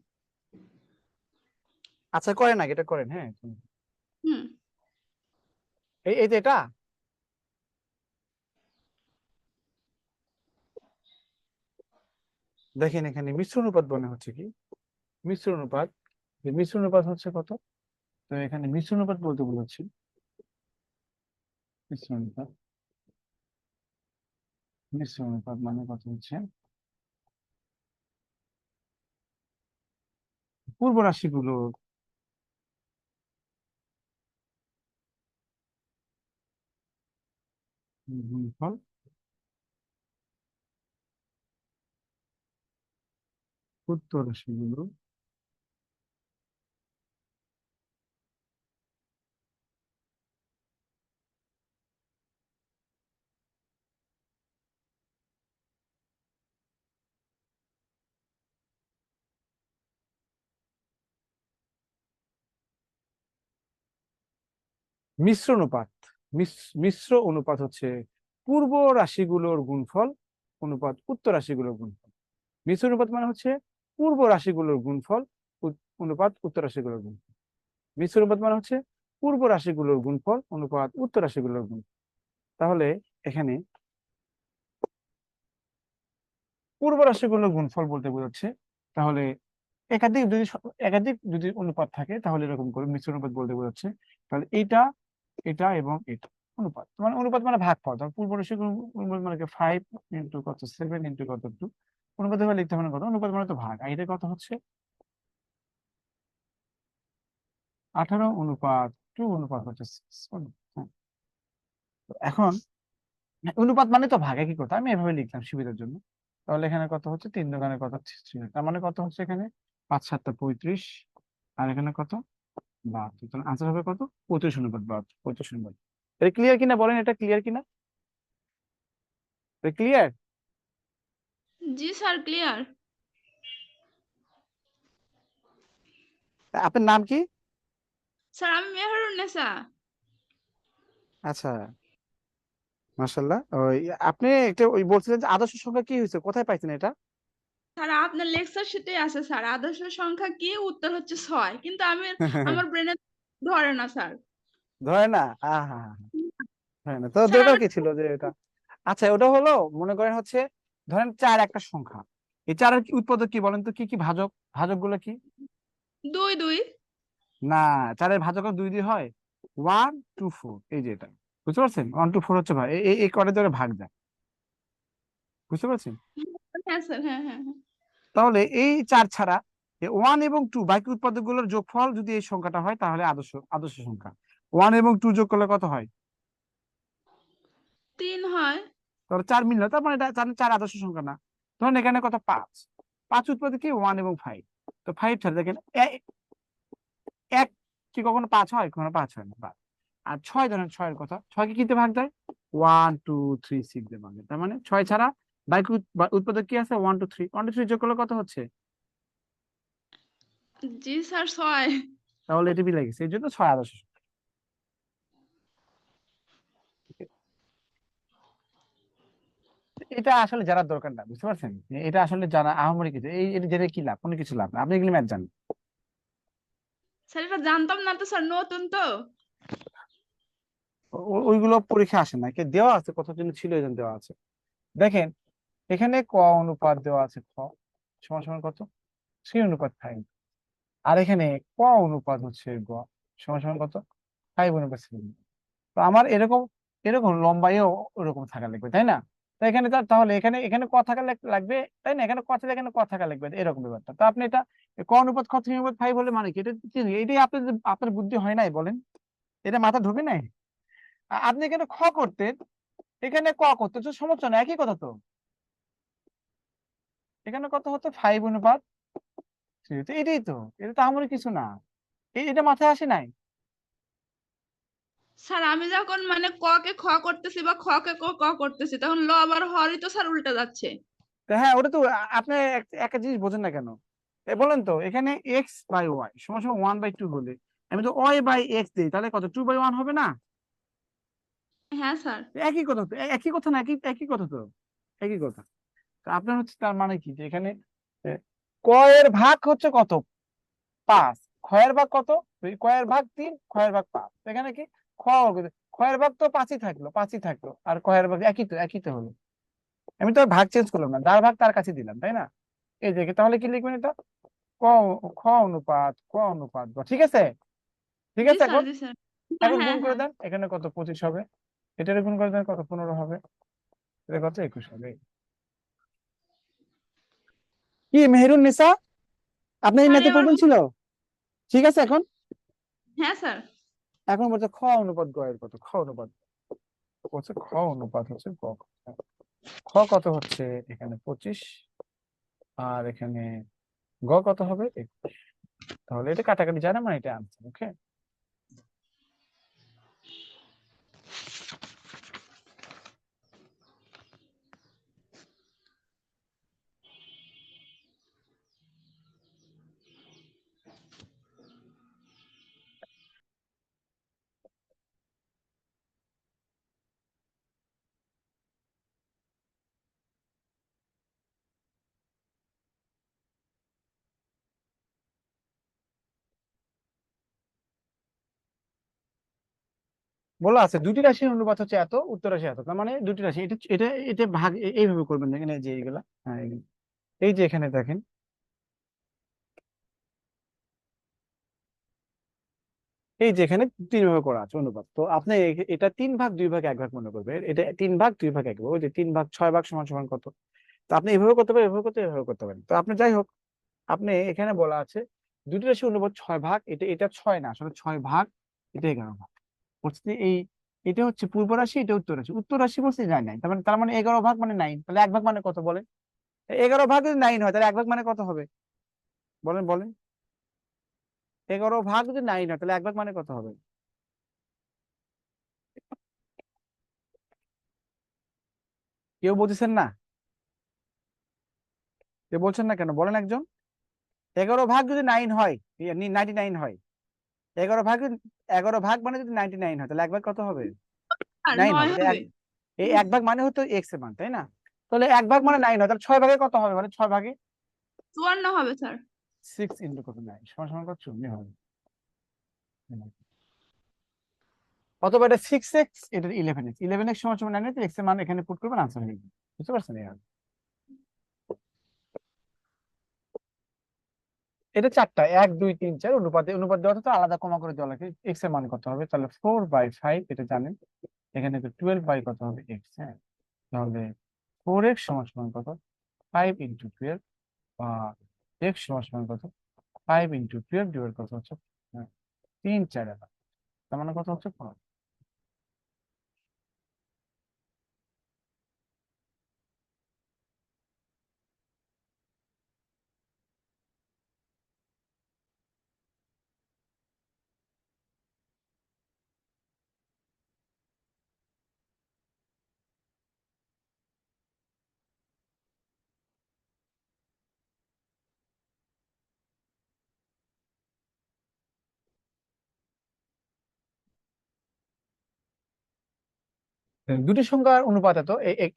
আচ্ছা করেন, আগে এটা করেন, হ্যাঁ। হুম। এই যে এটা দেখেন, এখানে মিশ্র অনুপাত মনে হচ্ছে কি, মিশ্র অনুপাত, মিশ্র অনুপাত হচ্ছে কত, তো এখানে মিশ্র অনুপাত বলতে বলেছি, মিশ্র অনুপাত, মিশ্র অনুপাত মানে কত হচ্ছে পূর্ব রাশিগুলো গুণফল উত্তর রাশিগুলো মিশ্র অনুপাত, মিশ্র অনুপাত হচ্ছে পূর্ব রাশিগুলোর গুণফল অনুপাত উত্তর রাশিগুলোর গুণফল। মিশ্র অনুপাত মানে হচ্ছে পূর্ব রাশিগুলোর গুণফল অনুপাত উত্তর রাশিগুলোর গুণফল। মিশ্র অনুপাত মানে হচ্ছে পূর্ব রাশিগুলোর গুণফল অনুপাত উত্তর রাশিগুলোর গুণফল। তাহলে এখানে পূর্ব রাশিগুলোর গুণফল বলতে বোঝাচ্ছে, তাহলে একাধিক যদি অনুপাত থাকে তাহলে এরকম করে মিশ্র অনুপাত বলতে বোঝাচ্ছে। তাহলে এটা, এটা এবং এটা অনুপাত, মানে অনুপাত মানে ভাগফল, ধর পূর্ব রাশিগুলো অনুপাত মানে 5 × কত 7 × কত 2, অনুপাত এবার লিখতে হবে না কত, অনুপাত মানে তো ভাগ, আর এটা কত হচ্ছে 18:2 অনুপাত হচ্ছে 6। হ্যাঁ, তো এখন অনুপাত মানে তো ভাগে কি করতে, আমি এভাবে লিখলাম সুবিধার জন্য। তাহলে এখানে কত হচ্ছে 3×2 কত হচ্ছে 6, তার মানে কত হচ্ছে এখানে 5×7 = 35, আর এখানে কত 72, তাহলে আনসার হবে কত 35:72, 35:72। এটা ক্লিয়ার কিনা বলেন, এটা ক্লিয়ার কিনা, এটা ক্লিয়ার। জি স্যার, ক্লিয়ার। আপনার নাম কি? স্যার, আমি মেহেরুন্নেসা। আচ্ছা, মাশাআল্লাহ। ওই আপনি একটা ওই বলছিলেন যে আদর্শ সংখ্যা কি হয়েছে, কোথায় পাইছেন এটা? স্যার, আপনার লেকচার শিটে আছে স্যার, আদর্শ সংখ্যা কি, উত্তর হচ্ছে 6, কিন্তু আমার ব্রেনে ধরে না স্যার। ধরে না, হ্যাঁ হ্যাঁ হ্যাঁ, না তো স্যার, ওটাও আমার কি ছিল যে এটা, আচ্ছা ওটা হলো, মনে করেন হচ্ছে ধরেন 4 একটা সংখ্যা, এই 4-এর কি উৎপাদক কি বলেন তো, কি কি ভাজক, ভাজক গুলো কি? 2 2। না, 4-এর ভাজক 2 দিয়ে হয়, 1 2 4, এই যে এটা, বুঝতে পারছেন, 1 2 4 হচ্ছে ভাই, এই কয়টা ধরে ভাগ যায়, বুঝতে পারছেন। হ্যাঁ স্যার, হ্যাঁ হ্যাঁ হ্যাঁ। তাহলে এই 4 ছাড়া 1 এবং 2 বাকি উৎপাদক গুলোর যোগফল যদি এই সংখ্যাটা হয় তাহলে আদর্শ আদর্শ সংখ্যা। 1 এবং 2 যোগ করলে কত হয়? 3 হয়। ধরো 4 মিললো, তার মানে এটা 4 আদর্শ সংখ্যা না। ধরুন এখানে কত, 5। 5 উৎপাদক কি 1 এবং 5। তো 5 ছাড়া দেখেন এক কি কখনো 5 হয়? কখনো 5 হয় না, বা আর 6, ধরেন 6 এর কথা, 6 কে কিতে ভাগ দেয়? 1 2 3 6 দিয়ে ভাগ দেয়। তার মানে 6 ছাড়া বাইক উৎপাদক কি আছে? 1 2 3, 1 2 3 যোগ করলে কত হচ্ছে? জি স্যার, 6। তাহলে এটা মিলে গেছে, এই জন্য 6 আদর্শ সংখ্যা। এটা আসলে জানার দরকার না, বুঝতে পারছেন? এটা আসলে জানা আহামরি কিছু, এটা জেনে কি লাভ? কোনো কিছু লাভ না, আপনি এগুলো ম্যাথ জানেন। স্যার এটা জানতাম না তো স্যার, নতুন তো। ওইগুলো পরীক্ষা আসে না, কে দেওয়া আছে, কত জন ছিল এই জন্য দেওয়া আছে। দেখেন এখানে ক অনুপাত দেওয়া আছে, খ সমান সমান কত? 3 অনুপাত 5। আর এখানে ক অনুপাত হচ্ছে গ সমান সমান কত? 5 অনুপাত 7। তো আমার এরকম এরকম লম্বাইও ওরকম থাকা লাগবে, তাই না? তো এখানে তাহলে এখানে এখানে ক থাকা লাগবে, তাই না? এখানে ক থাকলে এখানে ক থাকা লাগবে, এরকম ব্যাপারটা। তো আপনি এটা ক অনুপাত খ 3/5 হলে মানে কি? এটা এটাই আপনার আপনার বুদ্ধি হয় নাই বলেন? এটা মাথা ঢোকে নাই? আপনি এখানে খ করতেন, এখানে ক করতেন, তো সমস্যা না, একই কথা তো। এখানে কত হতো? 5/3। তো এটাই তো, এটা তো আমার কিছু না, এটা মাথায় আসে নাই। স্যার আমি যখন মানে ক কে খ করতেছি বা খ কে ক ক করতেছি, তখন ল আবার হরই তো স্যার উল্টে যাচ্ছে। তো হ্যাঁ, ওটা তো আপনি একটা জিনিস বোঝেন না কেন? বলেন তো, এখানে x/y সমান সমান 1/2 হলে আমি তো y/x দিই, তাহলে কত? 2/1 হবে না? হ্যাঁ স্যার। একই কথা তো, একই কথা না? একই একই কথা তো, একই কথা। তো আপনার হচ্ছে তার মানে কি, যে এখানে এ, ক এর ভাগ হচ্ছে কত? 5। খ এর ভাগ কত? ক এর ভাগ 3, খ এর ভাগ 5। এখানে কি খ খ এর ভাগ তো 5ই থাকলো, 5ই থাকলো, আর ক এর ভাগ একই তো হলো। আমি তো আর ভাগ চেঞ্জ করলাম না, যার ভাগ তার কাছে দিলাম, তাই না? এই যে, তাহলে কি লিখবেন এটা? ক খ অনুপাত গ, ঠিক আছে? ঠিক জি আছে। স্যার, এখন জি স্যার। হ্যাঁ এখন গুণ হ্যাঁ করে হ্যাঁ। দেন, এখানে কত? 25 হবে। এটার গুণ করে দেন, কত? 15 হবে। এটা কত? 21 হবে। কি মেহেরুন নিসা, আপনার এই স্যার ম্যাথে এবার প্রবলেম ছিল? ঠিক আছে। এখন হ্যাঁ স্যার। এখন বলছে খ অনুপাত গ এর কত? খ অনুপাত বলছে, খ অনুপাত হচ্ছে গ। খ কত হচ্ছে? এখানে 25, আর এখানে গ কত হবে? 21। তাহলে এটা কাটাকাটি জানা, মানে এটা আনসার। ওকে, বলা আছে দুটি রাশির অনুপাত হচ্ছে এত, উত্তর রাশি এত। তার মানে দুটি রাশি, এটা এটা এটা ভাগ এইভাবে করবেন, দেখেন এই যে এইগুলা, হ্যাঁ এই যে এখানে দেখেন, এই যে এখানে 3 ভাবে করা আছে অনুপাত। তো আপনি এটা 3/2 1 ভাগ মনে করবে, এটা 3/2 1 ভাগ। ওই যে 3/6 সমান সমান কত? তো আপনি এভাবে করতে পারেন, এভাবে করতে এভাবে করতে পারেন। তো আপনি যাই হোক, আপনি এখানে বলা আছে দুটি রাশি অনুপাত 6 ভাগ, এটা 6 না, আসলে 6 ভাগ, এটা 11 ভাগ। বলছে যে এটা হচ্ছে পূর্ব রাশি, এটা উত্তর রাশি। উত্তর রাশি বলছে যায় নাই, তার মানে 11 ভাগ মানে 9। তাহলে 1 ভাগ মানে কত বলেন? 11 ভাগ যদি 9 হয়, তাহলে 1 ভাগ মানে কত হবে? বলেন বলেন। 11 ভাগ যদি 9 হয়, তাহলে 1 ভাগ মানে কত হবে? কেউ বলতেছেন না? কেউ বলছেন না কেন? বলেন একজন। 11 ভাগ যদি 9 হয়, 99 হয়, 11 ভাগ 11 ভাগ মানে যদি 99 হয়, তাহলে 1 ভাগ কত হবে? আর 9 9 হবে। হবে। এই 1 ভাগ মানে হতো এক্স এর মান, তাই না? তাহলে 1 ভাগ মানে 9 হয়, তাহলে 6 ভাগে কত হবে? মানে 6 ভাগে 54 হবে স্যার। 6 কত? 9 সমান সমান কত? 0 হবে। অথবা এটা 6x, এটা 11x। 11x সমান সমান 9, এক্স এর মান এখানে পুট করবেন, আনসার হয়ে যাবে। বুঝতে পারছেন? এটা 4টা, 1 2 3 4 অনুপাতে অনুপাত দেওয়া, তো আলাদা কমা করে দেওয়া লাগে। এক্স এর মান কত হবে? তাহলে 4/5, এটা জানেন। এখানে তো 12 বাই কত হবে? এক্স। হ্যাঁ, তাহলে 4x সমান সমান কত? 5 × 12, বা এক্স সমান সমান কত? 5 × 12 ডিভাইড কত হচ্ছে? হ্যাঁ, 3 4 তার মানে কত হচ্ছে? 5। দুটি সংখ্যার অনুপাত এত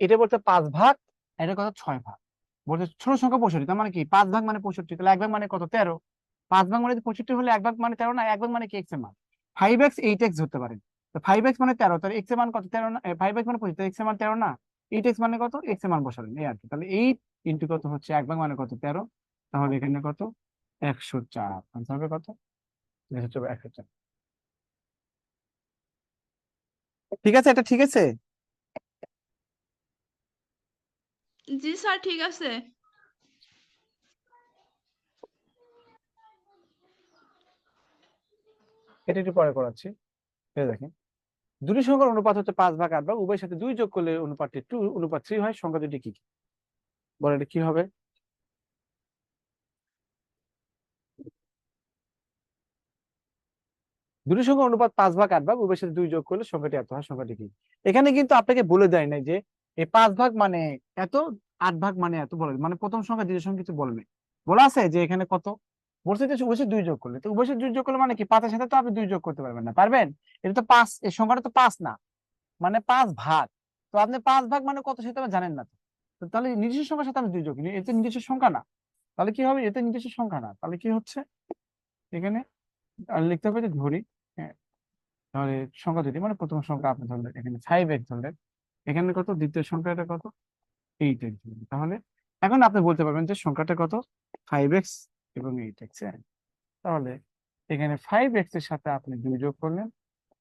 এটা বলতে 5 ভাগ, এটা কত 6 ভাগ। বলতে ছোট সংখ্যা 65, তার মানে কি 5 ভাগ মানে 65, তাহলে 1 ভাগ মানে কত 13। 5 ভাগ মানে 65 হলে 1 ভাগ মানে 13 না, 1 ভাগ মানে কি এক্স এর মান। 5x 8x ধরতে পারেন। তো 5x মানে 13, তাহলে এক্স এর মান কত 13 না, 5x মানে 25, এক্স এর মান 13 না। 8x মানে কত, এক্স এর মান বসালেন এই আর কি। তাহলে 8 ইন্টু কত হচ্ছে 1 ভাগ মানে কত 13, তাহলে এখানে কত 104, আনসার হবে কত 104। ঠিক আছে, এটা ঠিক আছে। জি স্যার, ঠিক আছে। এটা একটু পরে করাচ্ছি। এই দেখেন, দুটি সংখ্যার অনুপাত হচ্ছে 5 ভাগ 8 ভাগ, উভয়ের সাথে 2 যোগ করলে অনুপাতটি 2:3 হয়। সংখ্যা দুটি কি কি বলে, এটা কি হবে? দুটি সংখ্যার অনুপাত 5 ভাগ 8 ভাগ, উভয়ের সাথে 2 যোগ করলে সংখ্যাটি এত হয়। সংখ্যাটি কি? এখানে কিন্তু আপনাকে বলে দেয় নাই যে এই 5 ভাগ মানে এত, 8 ভাগ মানে এত বলে, মানে প্রথম সংখ্যা দ্বিতীয় সংখ্যা কিছু বলবে। বলা আছে যে এখানে কত বলছে যে উভয়ের সাথে 2 যোগ করলে, তো উভয়ের সাথে 2 যোগ করলে মানে কি 5-এর সাথে তো আপনি 2 যোগ করতে পারবেন না, পারবেন? এটা তো 5, এই সংখ্যাটা তো 5 না, মানে 5 ভাগ। তো আপনি 5 ভাগ মানে কত সেটা আপনি জানেন না। তো তাহলে নির্দিষ্ট সংখ্যার সাথে আমি 2 যোগ, এতে নির্দিষ্ট সংখ্যা না। তাহলে কি হবে, এতে নির্দিষ্ট সংখ্যা না, তাহলে কি হচ্ছে এখানে আর লিখতে হবে যে ধরি, হ্যাঁ, তাহলে সংখ্যা দুটি, মানে প্রথম সংখ্যা আপনি ধরলেন এখানে 5x ধরলেন, এখানে কত দ্বিতীয় সংখ্যাটা কত 8x ধরলেন। তাহলে এখন আপনি বলতে পারবেন যে সংখ্যাটা কত 5x এবং 8x। তাহলে এখানে 5x এর সাথে আপনি 2 যোগ করলেন,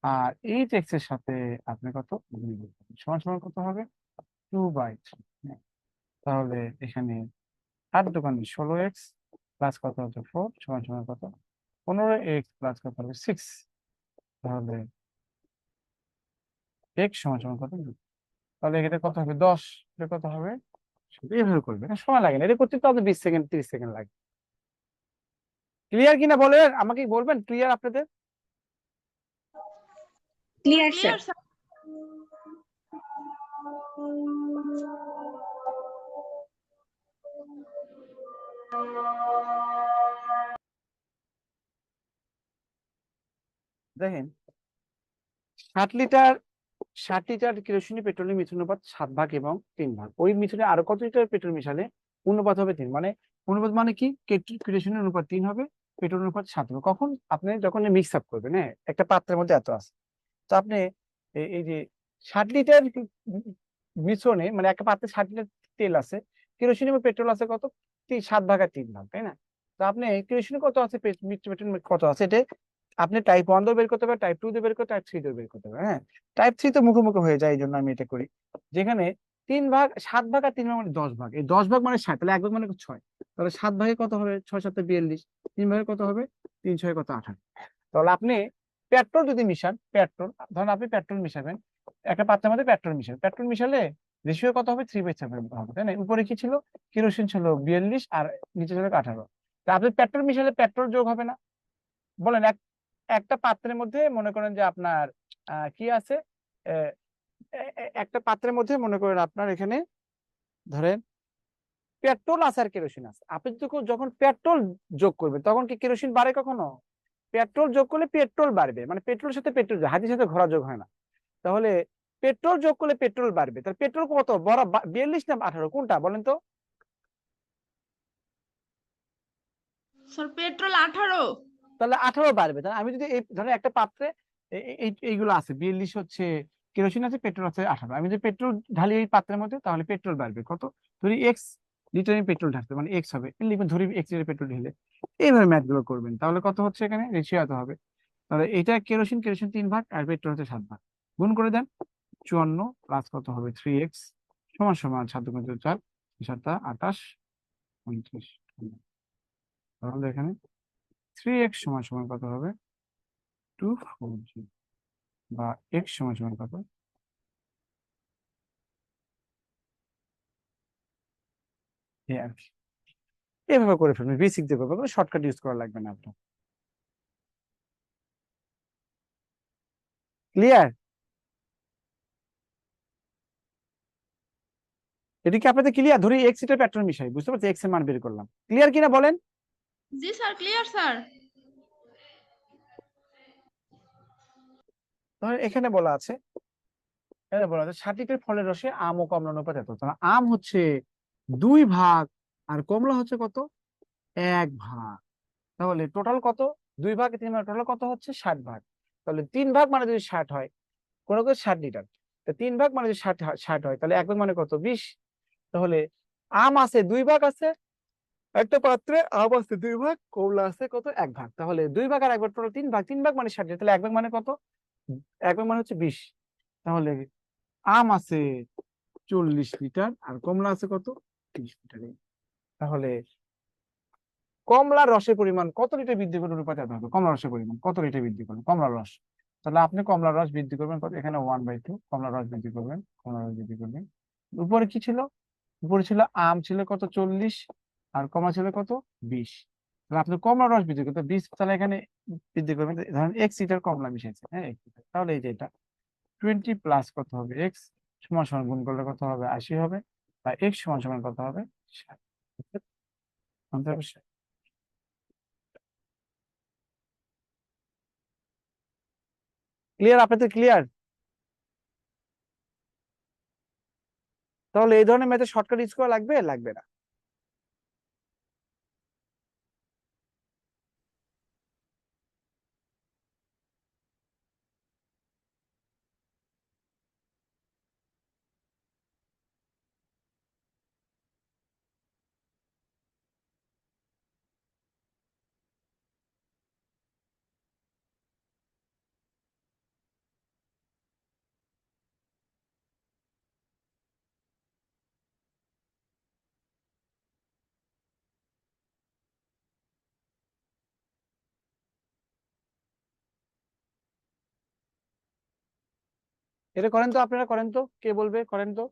আর 8x এর সাথে আপনি কত 2 যোগ করলেন, সমান সমান কত হবে 2/3। তাহলে এখানে 8 × 2 = 16x, প্লাস কত হচ্ছে 4 সমান সমান কত 15x, প্লাস কত হবে 6। তাহলে x সমান সমান কত 2। তাহলে এটা কত হবে 10, এটা কত হবে। শুধু এভাবে করবে না, সময় লাগে না, এটা করতে তো আপনার 20 সেকেন্ড 30 সেকেন্ড লাগে। ক্লিয়ার কিনা বলেন, আমাকে বলবেন ক্লিয়ার আপনাদের? Clear sir. Clear sir. দেখেন, 60 লিটার 60 লিটার কেরোসিনে পেট্রোলের মিশ্রণ অনুপাত 7 ভাগ এবং 3 ভাগ। ওই মিশ্রণে আরো কত লিটার পেট্রোল মিশালে অনুপাত হবে 3, মানে অনুপাত মানে কি কেরোসিনের অনুপাত 3 হবে, পেট্রোল অনুপাত 7 হবে। কখন আপনি যখন মিক্স আপ করবেন, হ্যাঁ, একটা পাত্রের মধ্যে এত আছে, তো আপনি এই যে 60 লিটার মিশ্রণে, মানে একটা পাত্রে 60 লিটার তেল আছে, কেরোসিন এবং পেট্রোল আছে কত 7 ভাগ আর 3 ভাগ, তাই না? তো আপনি কেরোসিন কত আছে, পেট্রোল কত আছে, এটা আপনি টাইপ 1 দিয়ে বের করতে পারেন, টাইপ 2 দিয়ে বের করতে, টাইপ 3 দিয়ে বের করতে পারেন। হ্যাঁ, টাইপ 3 তো মুখোমুখি হয়ে যায়, এই জন্য আমি এটা করি। যেখানে 3 ভাগ 7 ভাগ আর 3 ভাগ মানে 10 ভাগ, এই 10 ভাগ মানে 60, তাহলে 1 ভাগ মানে 6। তাহলে 7 ভাগে কত হবে 6×7 = 42, 3 ভাগে কত হবে 3×6 কত 18। তাহলে আপনি পেট্রোল যদি মিশান, পেট্রোল ধরেন আপনি পেট্রোল মিশাবেন, একটা পাত্রের মধ্যে পেট্রোল মিশাবেন, পেট্রোল মিশালে রেশিও কত হবে 3/7 হবে, তাই না? উপরে কি ছিল কেরোসিন ছিল 42 আর নিচে ছিল 18। তা আপনি পেট্রোল মিশালে পেট্রোল যোগ হবে না? বলেন, একটা পাত্রের মধ্যে মনে করেন যে আপনার কি আছে, আহ, একটা পাত্রের মধ্যে মনে করেন আপনার এখানে ধরেন পেট্রোল আছে আর কেরোসিন আছে, আপনি যখন পেট্রোল যোগ করবেন তখন কি কেরোসিন বাড়ে কখনো? পেট্রোল যোগ করলে পেট্রোল বাড়বে, মানে পেট্রোলের সাথে পেট্রোল, হাতির সাথে ঘোড়া যোগ হয় না। তাহলে পেট্রোল যোগ করলে পেট্রোল বাড়বে, তাহলে পেট্রোল কত বড় 42 না 18 কোনটা বলেন তো? Sir petrol 18। তাহলে 18 বাড়বে। তাহলে আমি যদি এই ধরেন একটা পাত্রে এইগুলো আছে 42 হচ্ছে কেরোসিন আছে, পেট্রোল আছে 18, আমি যদি পেট্রোল ঢালি এই পাত্রের মধ্যে, তাহলে পেট্রোল বাড়বে কত, ধরি এক্স লিটার পেট্রোল ঢালতে, মানে এক্স হবে, লিখবেন ধরি এক্স লিটার পেট্রোল ঢেলে। এইভাবে ম্যাথ গুলো করবেন, তাহলে কত হচ্ছে এখানে রেশিও এত হবে। তাহলে এটা কেরোসিন কেরোসিন 3 ভাগ আর পেট্রোল হচ্ছে 7 ভাগ, গুণ করে দেন 54 প্লাস কত হবে 3x সমান সমান 7×4 7 28 29। তাহলে এখানে 3x সমান সমান কত হবে 240, বা x সমান সমান কত এই আর কি। এভাবে করে ফেলবেন, বেসিক দিয়ে করবেন, কোনো শর্টকাট ইউজ করা লাগবে না আপনার। ক্লিয়ার? এটা কি আপনাদের ক্লিয়ার? ধরি x লিটার পেট্রোল মিশাই, বুঝতে পারছি, x এর মান বের করলাম, ক্লিয়ার কিনা বলেন? জি স্যার, ক্লিয়ার স্যার। ধরেন এখানে বলা আছে এটা বলা যায় 60 লিটার ফলের রসে আম ও কমলা অনুপাত এত, তাহলে আম হচ্ছে 2 ভাগ আর কমলা হচ্ছে কত, 1 ভাগ। তাহলে টোটাল কত, 2 ভাগে 3 ভাগ, টোটাল কত হচ্ছে 60 ভাগ। তাহলে 3 ভাগ মানে যদি 60 হয়, কোনো কোনো 60 লিটার, তো 3 ভাগ মানে যদি 60 হয়, তাহলে 1 ভাগ মানে কত, 20। তাহলে আম আছে 2 ভাগ আছে একটা পাত্রে, আম আছে 2 ভাগ, কমলা আছে কত, 1 ভাগ। তাহলে 2 ভাগ আর 1 ভাগ টোটাল 3 ভাগ, 3 ভাগ মানে 60, তাহলে 1 ভাগ মানে কত, 1 ভাগ মানে হচ্ছে 20। তাহলে আম আছে 40 লিটার আর কমলা আছে কত, 30 লিটার। তাহলে কমলার রসের পরিমাণ কত লিটার বৃদ্ধি করলে অনুপাতে এত হবে, কমলার রসের পরিমাণ কত লিটার বৃদ্ধি করবে কমলার রস। তাহলে আপনি কমলার রস বৃদ্ধি করবেন কত, এখানে 1/2 কমলার রস বৃদ্ধি করবেন, কমলার রস বৃদ্ধি করবেন। উপরে কি ছিল, উপরে ছিল আম ছিল কত 40 আর কমলা ছিল কত 20। তাহলে আপনি কমলার রস বৃদ্ধি করতে 20, তাহলে এখানে বৃদ্ধি করবেন, ধরেন x লিটার কমলা মিশিয়েছে, হ্যাঁ x লিটার। তাহলে এই যে এটা 20 প্লাস কত হবে x সমান সমান গুণ করলে কত হবে 80 হবে, বা x সমান সমান কত হবে 60। আনসার হবে 60। ক্লিয়ার, আপনাদের ক্লিয়ার? তাহলে এই ধরনের ম্যাথে শর্টকাট ইউজ করা লাগবে, লাগবে না? এটা করেন তো, আপনারা করেন তো, কে বলবে, করেন তো।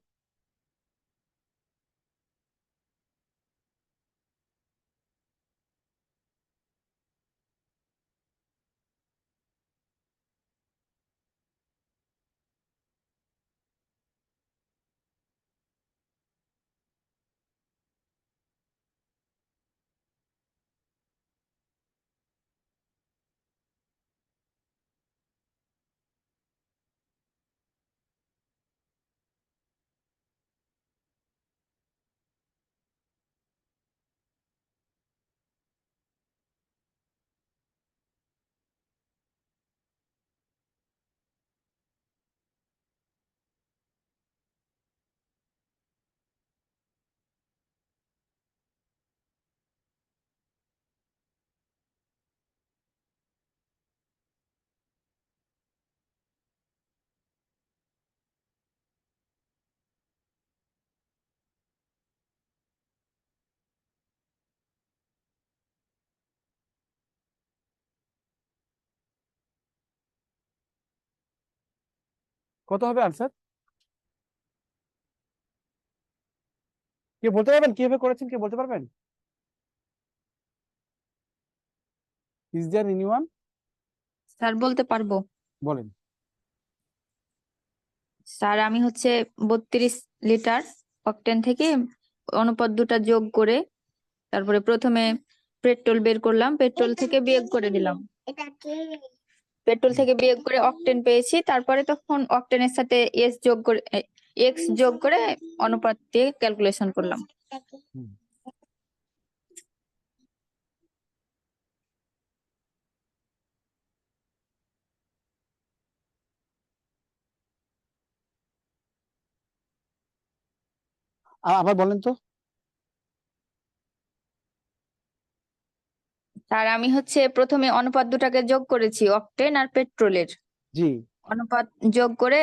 কত হবে আনসার, কে বলতে পারবেন, কিভাবে করেছেন, কে বলতে পারবেন? Is there anyone? স্যার বলতে পারবো। বলেন। স্যার আমি হচ্ছে 32 লিটার অকটেন থেকে অনুপাত দুটা যোগ করে তারপরে প্রথমে পেট্রোল বের করলাম, পেট্রোল থেকে বিয়োগ করে দিলাম, পেট্রোল থেকে বিয়োগ করে অকটেন পেয়েছি, তারপরে তখন অকটেনের সাথে এক্স যোগ করে অনুপাত দিয়ে ক্যালকুলেশন করলাম। হুম। আবার বলেন তো। স্যার আমি হচ্ছে প্রথমে অনুপাত দুটাকে যোগ করেছি, অকটেন আর পেট্রোলের জি। অনুপাত যোগ করে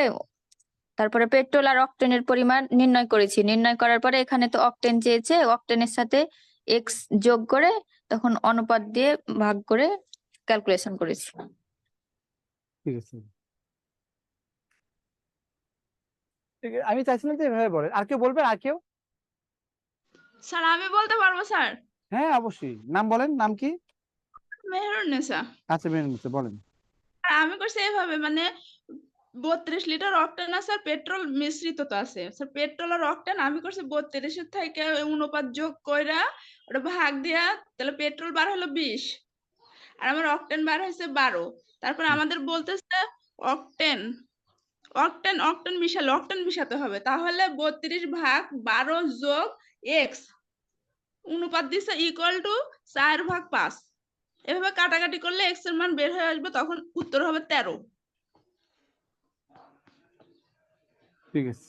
তারপরে পেট্রোল আর অকটেনের পরিমাণ নির্ণয় করেছি, নির্ণয় করার পরে এখানে তো অকটেন চেয়েছে, অকটেনের সাথে এক্স যোগ করে তখন অনুপাত দিয়ে ভাগ করে ক্যালকুলেশন করেছি। ঠিক আছে, ঠিক আছে, আমি চাইছিলাম যে এভাবে বলেন। আর কেউ বলবেন, আর কেউ? স্যার আমি বলতে পারবো স্যার। হ্যাঁ অবশ্যই, নাম বলেন, নাম কি? মেহেরুন্নেসা। আচ্ছা মেনে নিচ্ছে, বলেন। আর আমি করছি এইভাবে, মানে 32 লিটার অকটেন আছে আর পেট্রোল মিশ্রিত তো আছে স্যার, পেট্রোল আর অকটেন আমি করছি 32 এর থেকে অনুপাত যোগ কইরা ওটা ভাগ দিয়া, তাহলে পেট্রোল বার হলো 20 আর আমার অকটেন বার হয়েছে 12। তারপর আমাদের বলতেছে অকটেন অক্টেন অক্টেন মিশালে অক্টেন মিশাতে হবে, তাহলে 32/12 যোগ এক্স অনুপাত দিচ্ছে ইকুয়াল টু 4/5। এভাবে কাটাকাটি করলে এক্স এর মান বের হয়ে আসবে, তখন উত্তর হবে 13। ঠিক আছে,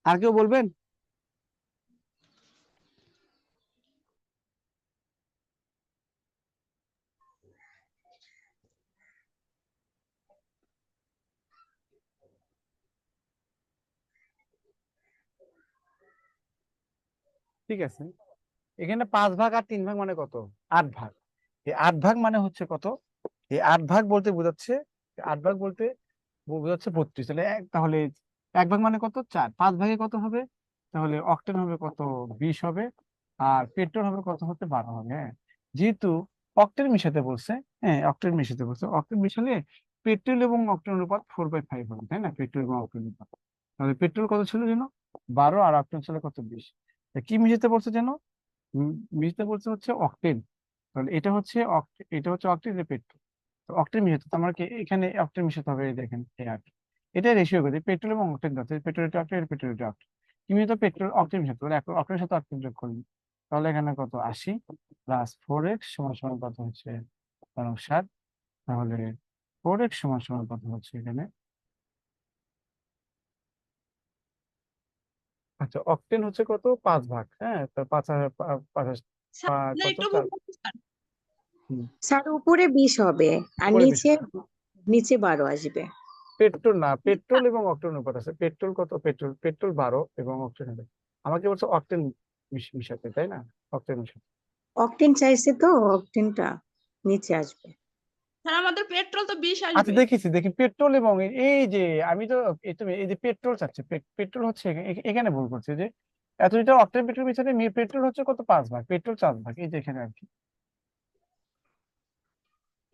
আর কেউ বলবেন? ঠিক আছে, এখানে 5 ভাগ আর 3 ভাগ মানে কত? 8 ভাগ। এই 8 ভাগ মানে হচ্ছে কত? এই 8 ভাগ বলতে বোঝাচ্ছে, 8 ভাগ বলতে বোঝাচ্ছে 32। তাহলে 1 ভাগ মানে কত? 4। 5 ভাগে কত হবে? তাহলে অক্টেন হবে কত? 20 হবে। আর পেট্রোল হবে কত? হতে 12 হবে। হ্যাঁ, যেহেতু অক্টেন মিশাতে বলছে, হ্যাঁ অক্টেন মিশাতে বলছে, অক্টেন মিশালে পেট্রোল এবং অক্টেন অনুপাত 4/5 হবে, তাই না? পেট্রোল এবং অক্টেন অনুপাত। তাহলে পেট্রোল কত ছিল যেন? 12, আর অক্টেন ছিল কত? 20। কি মিশাতে বলছে যেন? মিশাতে বলছে হচ্ছে অক্টেন। তাহলে এটা হচ্ছে এটা হচ্ছে অক্টেন, এটা পেট্রোল। অক্টেন মিশাতে তো আমার কি এখানে অক্টেন মিশাতে হবে, এই দেখেন এই আর কি। এটা রেশিও করে পেট্রোল এবং অক্টেন দাও, পেট্রোল এটা অক্টেন, পেট্রোল এটা অক্টেন। তুমি তো পেট্রোল অক্টেন মিশাতে পারো, এখন অক্টেনের সাথে অক্টেন যোগ করলে তাহলে এখানে কত? 80 প্লাস 4x সমান সমান কত হচ্ছে? 60। তাহলে 4x সমান সমান কত হচ্ছে এখানে? আচ্ছা, অক্টেন হচ্ছে কত? 5 ভাগ। হ্যাঁ, তো 5000 স্যার, আপনার কত একটু 4। বুঝাতে স্যার। স্যার উপরে 20 হবে আর পরে বেশি। নিচে নিচে 12 আসবে। পেট্রোল না, পেট্রোল এবং অক্টেন অনুপাত আছে। পেট্রোল কত? পেট্রোল পেট্রোল 12 এবং অক্টেন হবে। আমাকে বলছে অক্টেন মিশাতে, তাই না? অক্টেন মিশাতে। অকটেন চাইছে তো অকটেনটা নিচে আসবে। স্যার আমাদের পেট্রোল তো 20 আচ্ছা, আসবে। দেখি পেট্রোল এবং এই যে আমি তো এই যে পেট্রোল চাচ্ছে, পেট্রোল হচ্ছে এখানে ভুল করছে যে এত লিটার অক্টেন পেট্রোল মিশাতে পেট্রোল হচ্ছে কত? 5 ভাগ, পেট্রোল 4 ভাগ। এই যে এখানে আর কি,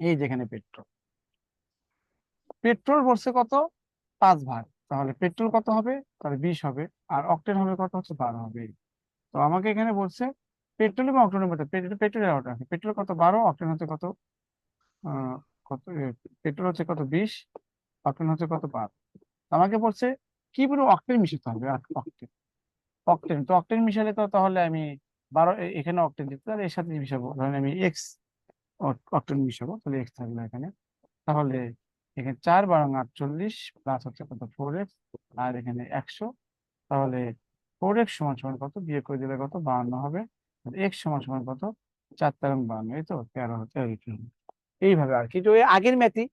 এই যেখানে পেট্রোল, পেট্রোল বলছে কত? 5 ভাগ। তাহলে পেট্রোল কত হবে? তাহলে 20 হবে। আর অক্টেন হবে কত? হচ্ছে 12 হবে। তো আমাকে এখানে বলছে পেট্রোল এবং অক্টেনের মধ্যে পেট্রোল কত? 12, অক্টেন হচ্ছে কত? আহ কত পেট্রোল হচ্ছে কত? 20, অক্টেন হচ্ছে কত? 12। আমাকে বলছে কি পুরো অক্টেন মিশাতে হবে। অক্টেন, অক্টেন তো অক্টেন মিশালে তো তাহলে আমি 12 এখানে অক্টেন দিতে, তাহলে এর সাথে মিশাবো। ধরেন আমি এক্স অক্টেন মিশাবো, তাহলে এক্স থাকবে এখানে। তাহলে এখানে 4 × 48 প্লাস হচ্ছে কত? 4x। আর এখানে 100। তাহলে 4x সমান সমান কত? বিয়োগ করে দিলে কত? 52 হবে। এক্স সমান সমান কত? 4×52, এই তো 13 হচ্ছে। এইভাবে আর কি। তো এই আগের ম্যাথই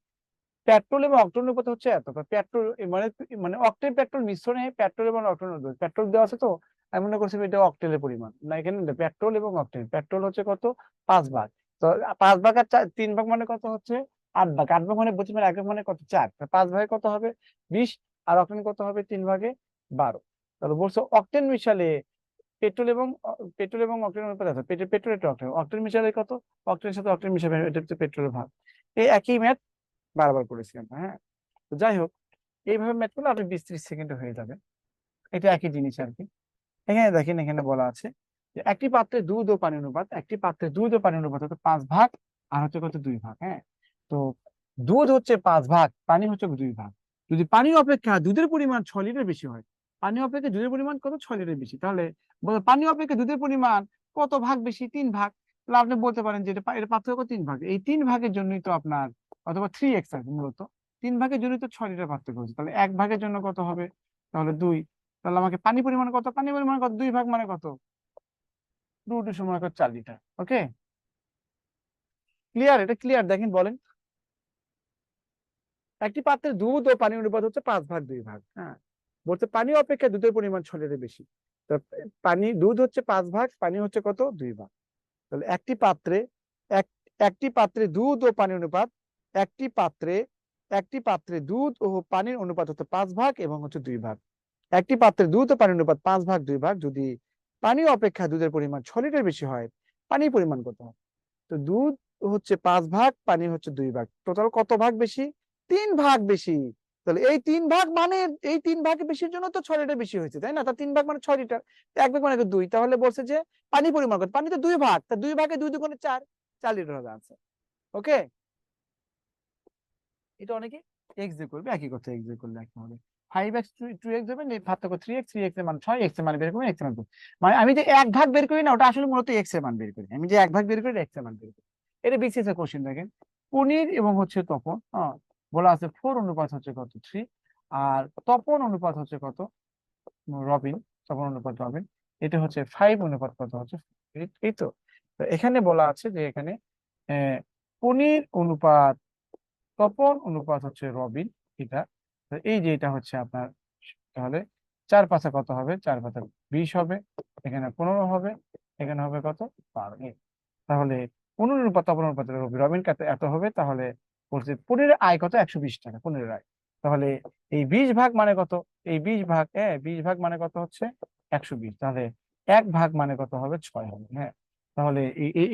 পেট্রোল এবং অক্টেন অনুপাত হচ্ছে এত। পেট্রোল মানে মানে অক্টেন পেট্রোল মিশ্রণে পেট্রোল এবং অক্টেন অনুপাত। পেট্রোল দেওয়া আছে তো আমি মনে করছি এটা অক্টেনের পরিমাণ না, এখানে পেট্রোল এবং অক্টেন। পেট্রোল হচ্ছে কত? 5 ভাগ। তো 5 ভাগ আর 3 ভাগ মানে কত হচ্ছে? 8 ভাগ। 8 ভাগ মানে বুঝছি মানে 1 ভাগ মানে কত? 4। 5 ভাগে কত হবে? 20। আর অক্টেন কত হবে? 3 ভাগে 12। তাহলে বলছো অক্টেন মিশালে পেট্রোল এবং অক্টেন অনুপাত আছে। পেট্রোল এটা অক্টেন, অক্টেন মিশালে কত? অক্টেনের সাথে অক্টেন মিশাবে, এটা হচ্ছে পেট্রোলের ভাগ। এই একই ম্যাথ বারবার করেছি আমরা। হ্যাঁ, তো যাই হোক, এইভাবে ম্যাথ করলে আপনি 20-30 সেকেন্ডে হয়ে যাবে। এটা একই জিনিস আর কি। এখানে দেখেন, এখানে বলা আছে যে একটি পাত্রে দুধ ও পানি অনুপাত, একটি পাত্রে দুধ ও পানি অনুপাত হচ্ছে 5 ভাগ, আর হচ্ছে কত? 2 ভাগ। হ্যাঁ, তো দুধ হচ্ছে 5 ভাগ, পানি হচ্ছে 2 ভাগ। যদি পানি অপেক্ষা দুধের পরিমাণ 6 লিটার বেশি হয়, পানি অপেক্ষা দুধের পরিমাণ কত? 6 লিটার বেশি, তাহলে পানি অপেক্ষা দুধের পরিমাণ কত ভাগ বেশি? 3 ভাগ। তাহলে আপনি বলতে পারেন যে এটা পার্থক্য 3 ভাগ। এই 3 ভাগের জন্যই তো আপনার, অথবা 3x আছে মূলত, 3 ভাগের জন্যই তো 6 লিটার পার্থক্য হচ্ছে। তাহলে 1 ভাগের জন্য কত হবে? তাহলে 2। তাহলে আমাকে পানি পরিমাণ কত? পানি পরিমাণ কত? 2 ভাগ মানে কত? 2 সময় কত? 4 লিটার। ওকে, ক্লিয়ার? এটা ক্লিয়ার? দেখেন, বলেন। একটি পাত্রে দুধ ও পানি অনুপাত হচ্ছে 5 ভাগ 2 ভাগ। হ্যাঁ, বলতে পানি অপেক্ষা দুধের পরিমাণ 6 লিটার বেশি। তো দুধ হচ্ছে 5 ভাগ, পানি হচ্ছে কত? 2 ভাগ। তাহলে একটি পাত্রে দুধ ও পানি অনুপাত, একটি পাত্রে দুধ ও পানির অনুপাত হচ্ছে 5 ভাগ এবং হচ্ছে 2 ভাগ। একটি পাত্রে দুধ ও পানির অনুপাত 5 ভাগ 2 ভাগ। যদি পানি অপেক্ষা দুধের পরিমাণ 6 লিটার বেশি হয়, পানির পরিমাণ কত? তো দুধ হচ্ছে 5 ভাগ, পানি হচ্ছে 2 ভাগ। টোটাল কত ভাগ বেশি? 3 ভাগ বেশি। তাহলে এই 3 ভাগ মানে এই 3 ভাগ বেশির জন্য তো 6 লিটার বেশি হয়েছে, তাই না? তা 3 ভাগ মানে 6 লিটার, 1 ভাগ মানে 2। তাহলে বলছে যে পানি পরিমাণ কত? পানি তো 2 ভাগ, তা 2 ভাগে 2 দুগুণে 4, 4 লিটার হবে আনসার। ওকে, এটা অনেকে এক্স দিয়ে করবে, একই কথা, এক্স দিয়ে করলে একই হবে। 5x 2x হবে, পার্থক্য 3x, 3x এর মান 6, x এর মান বের করবেন, x এর মান করবেন। মানে আমি যে এক ভাগ বের করি না, ওটা আসলে মূলত x এর মান বের করি। আমি যে এক ভাগ বের করি, x এর মান বের করি। এটা বিসিএস এর কোশ্চেন দেখেন, পনির এবং হচ্ছে তপন, বলা আছে 4 অনুপাত হচ্ছে কত 3, আর তপন অনুপাত হচ্ছে কত রবিন, তপন অনুপাত রবিন, এটা হচ্ছে 5 অনুপাত কত হচ্ছে 4। এই তো। তো এখানে বলা আছে যে এখানে পনির অনুপাত তপন অনুপাত হচ্ছে রবিন, এটা। তো এই যে এটা হচ্ছে আপনার, তাহলে 4 5 কত হবে, 4 5 20 হবে, এখানে 15 হবে, এখানে হবে কত 12। তাহলে 15 অনুপাত তপন অনুপাত রবিন কত এত হবে, তাহলে বলছে পনিরের আয় কত, 120 টাকা পনিরের আয়। তাহলে এই 20 ভাগ মানে কত, এই 20 ভাগ, 20 ভাগ মানে কত হচ্ছে 120, তাহলে 1 ভাগ মানে কত হবে 6 হবে। হ্যাঁ, তাহলে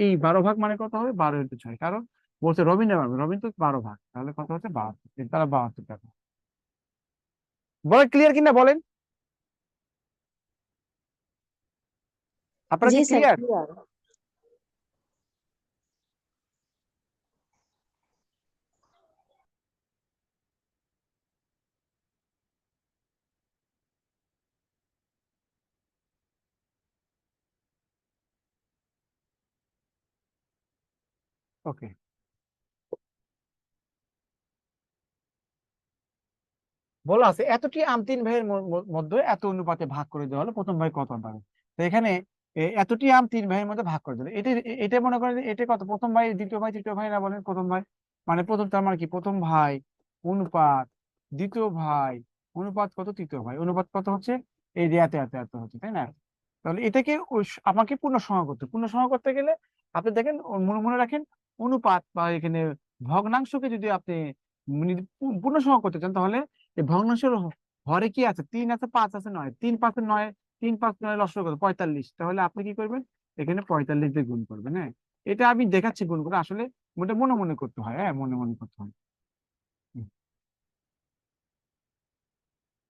এই 12 ভাগ মানে কত হবে 12 × 6, কারণ বলছে রবিন রবিন তো 12 ভাগ, তাহলে কত হচ্ছে 72, তাহলে 72 টাকা। বলেন ক্লিয়ার কিনা বলেন, আপনারা জি কি স্যার, ক্লিয়ার? ক্লিয়ার। ওকে, বলা আছে এতটি আম 3 ভাইয়ের মধ্যে এত অনুপাতে ভাগ করে দেওয়া হলো, প্রথম ভাই কত পাবে। তো এখানে এতটি আম 3 ভাইয়ের মধ্যে ভাগ করে দিল, এটা মনে করেন যে এটা কত, প্রথম ভাই, দ্বিতীয় ভাই, তৃতীয় ভাই না, বলেন প্রথম ভাই। মানে প্রথম, তার মানে কি প্রথম ভাই অনুপাত দ্বিতীয় ভাই অনুপাত কত তৃতীয় ভাই অনুপাত কত হচ্ছে, এই যে এত এত এত হচ্ছে, তাই না? তাহলে এটাকে আমাকে পূর্ণ সংখ্যা করতে, পূর্ণ সংখ্যা করতে গেলে আপনি দেখেন, মনে মনে রাখেন, অনুপাত বা এখানে ভগ্নাংশকে যদি আপনি পূর্ণ সংখ্যা করতে চান, তাহলে এই ভগ্নাংশের হরে কি আছে, 3 আছে, 5 আছে, 9, 3 5 9, 3 5 9 লসগু কত 45, তাহলে আপনি কি করবেন, এখানে 45 দিয়ে গুণ করবেন। হ্যাঁ, এটা আমি দেখাচ্ছি গুণ করে, আসলে ওটা মনে মনে করতে হয়, হ্যাঁ মনে মনে করতে হয়। হুম,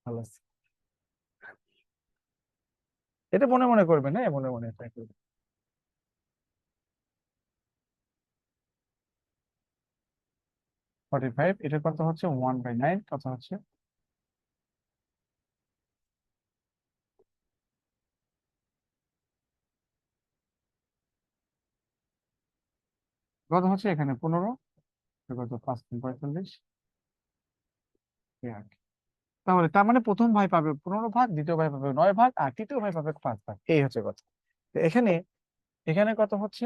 ভালো আছে। এটা মনে মনে করবেন, হ্যাঁ মনে মনে try করবেন। 45, এটার কত হচ্ছে 1/9, কত হচ্ছে কত হচ্ছে এখানে 15, এটা কত 5 × 45, এই আর কি। তাহলে তার মানে প্রথম ভাই পাবে 15 ভাগ, দ্বিতীয় ভাই পাবে 9 ভাগ, আর তৃতীয় ভাই পাবে 5 ভাগ, এই হচ্ছে কথা। তো এখানে এখানে কত হচ্ছে,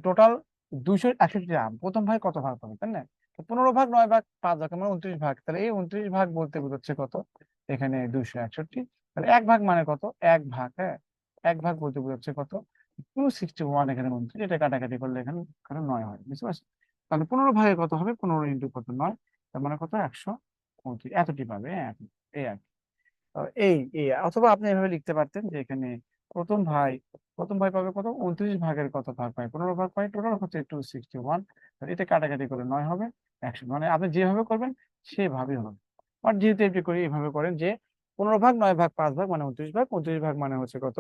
টোটাল 261 প্রথম ভাই কত ভাগ পাবে, তাই না? তো 15 ভাগ, 9 ভাগ, 5 ভাগ, মানে 29 ভাগ, তাহলে এই 29 ভাগ বলতে বোঝাচ্ছে কত, এখানে 261। তাহলে 1 ভাগ মানে কত, 1 ভাগ, হ্যাঁ 1 ভাগ বলতে বোঝাচ্ছে কত 261, এখানে 29, এটা কাটাকাটি করলে এখানে এখানে 9 হয়, বুঝতে পারছেন? তাহলে 15 ভাগে কত হবে, 15 × কত 9, তার মানে কত 129, এতটি পাবে, হ্যাঁ এই আর কি। এই অথবা আপনি এভাবে লিখতে পারতেন যে এখানে প্রথম ভাই প্রথম ভাই পাবে কত, 29 ভাগের কত ভাগ পায়, 15 ভাগ পায়, টোটাল হচ্ছে 261, এটা কাটাকাটি করে 9 হবে 100, মানে আপনি যেভাবে করবেন সেভাবেই হবে। আর যেহেতু এটি করি, এভাবে করেন যে 15 ভাগ, 9 ভাগ, 5 ভাগ মানে 29 ভাগ, 29 ভাগ মানে হচ্ছে কত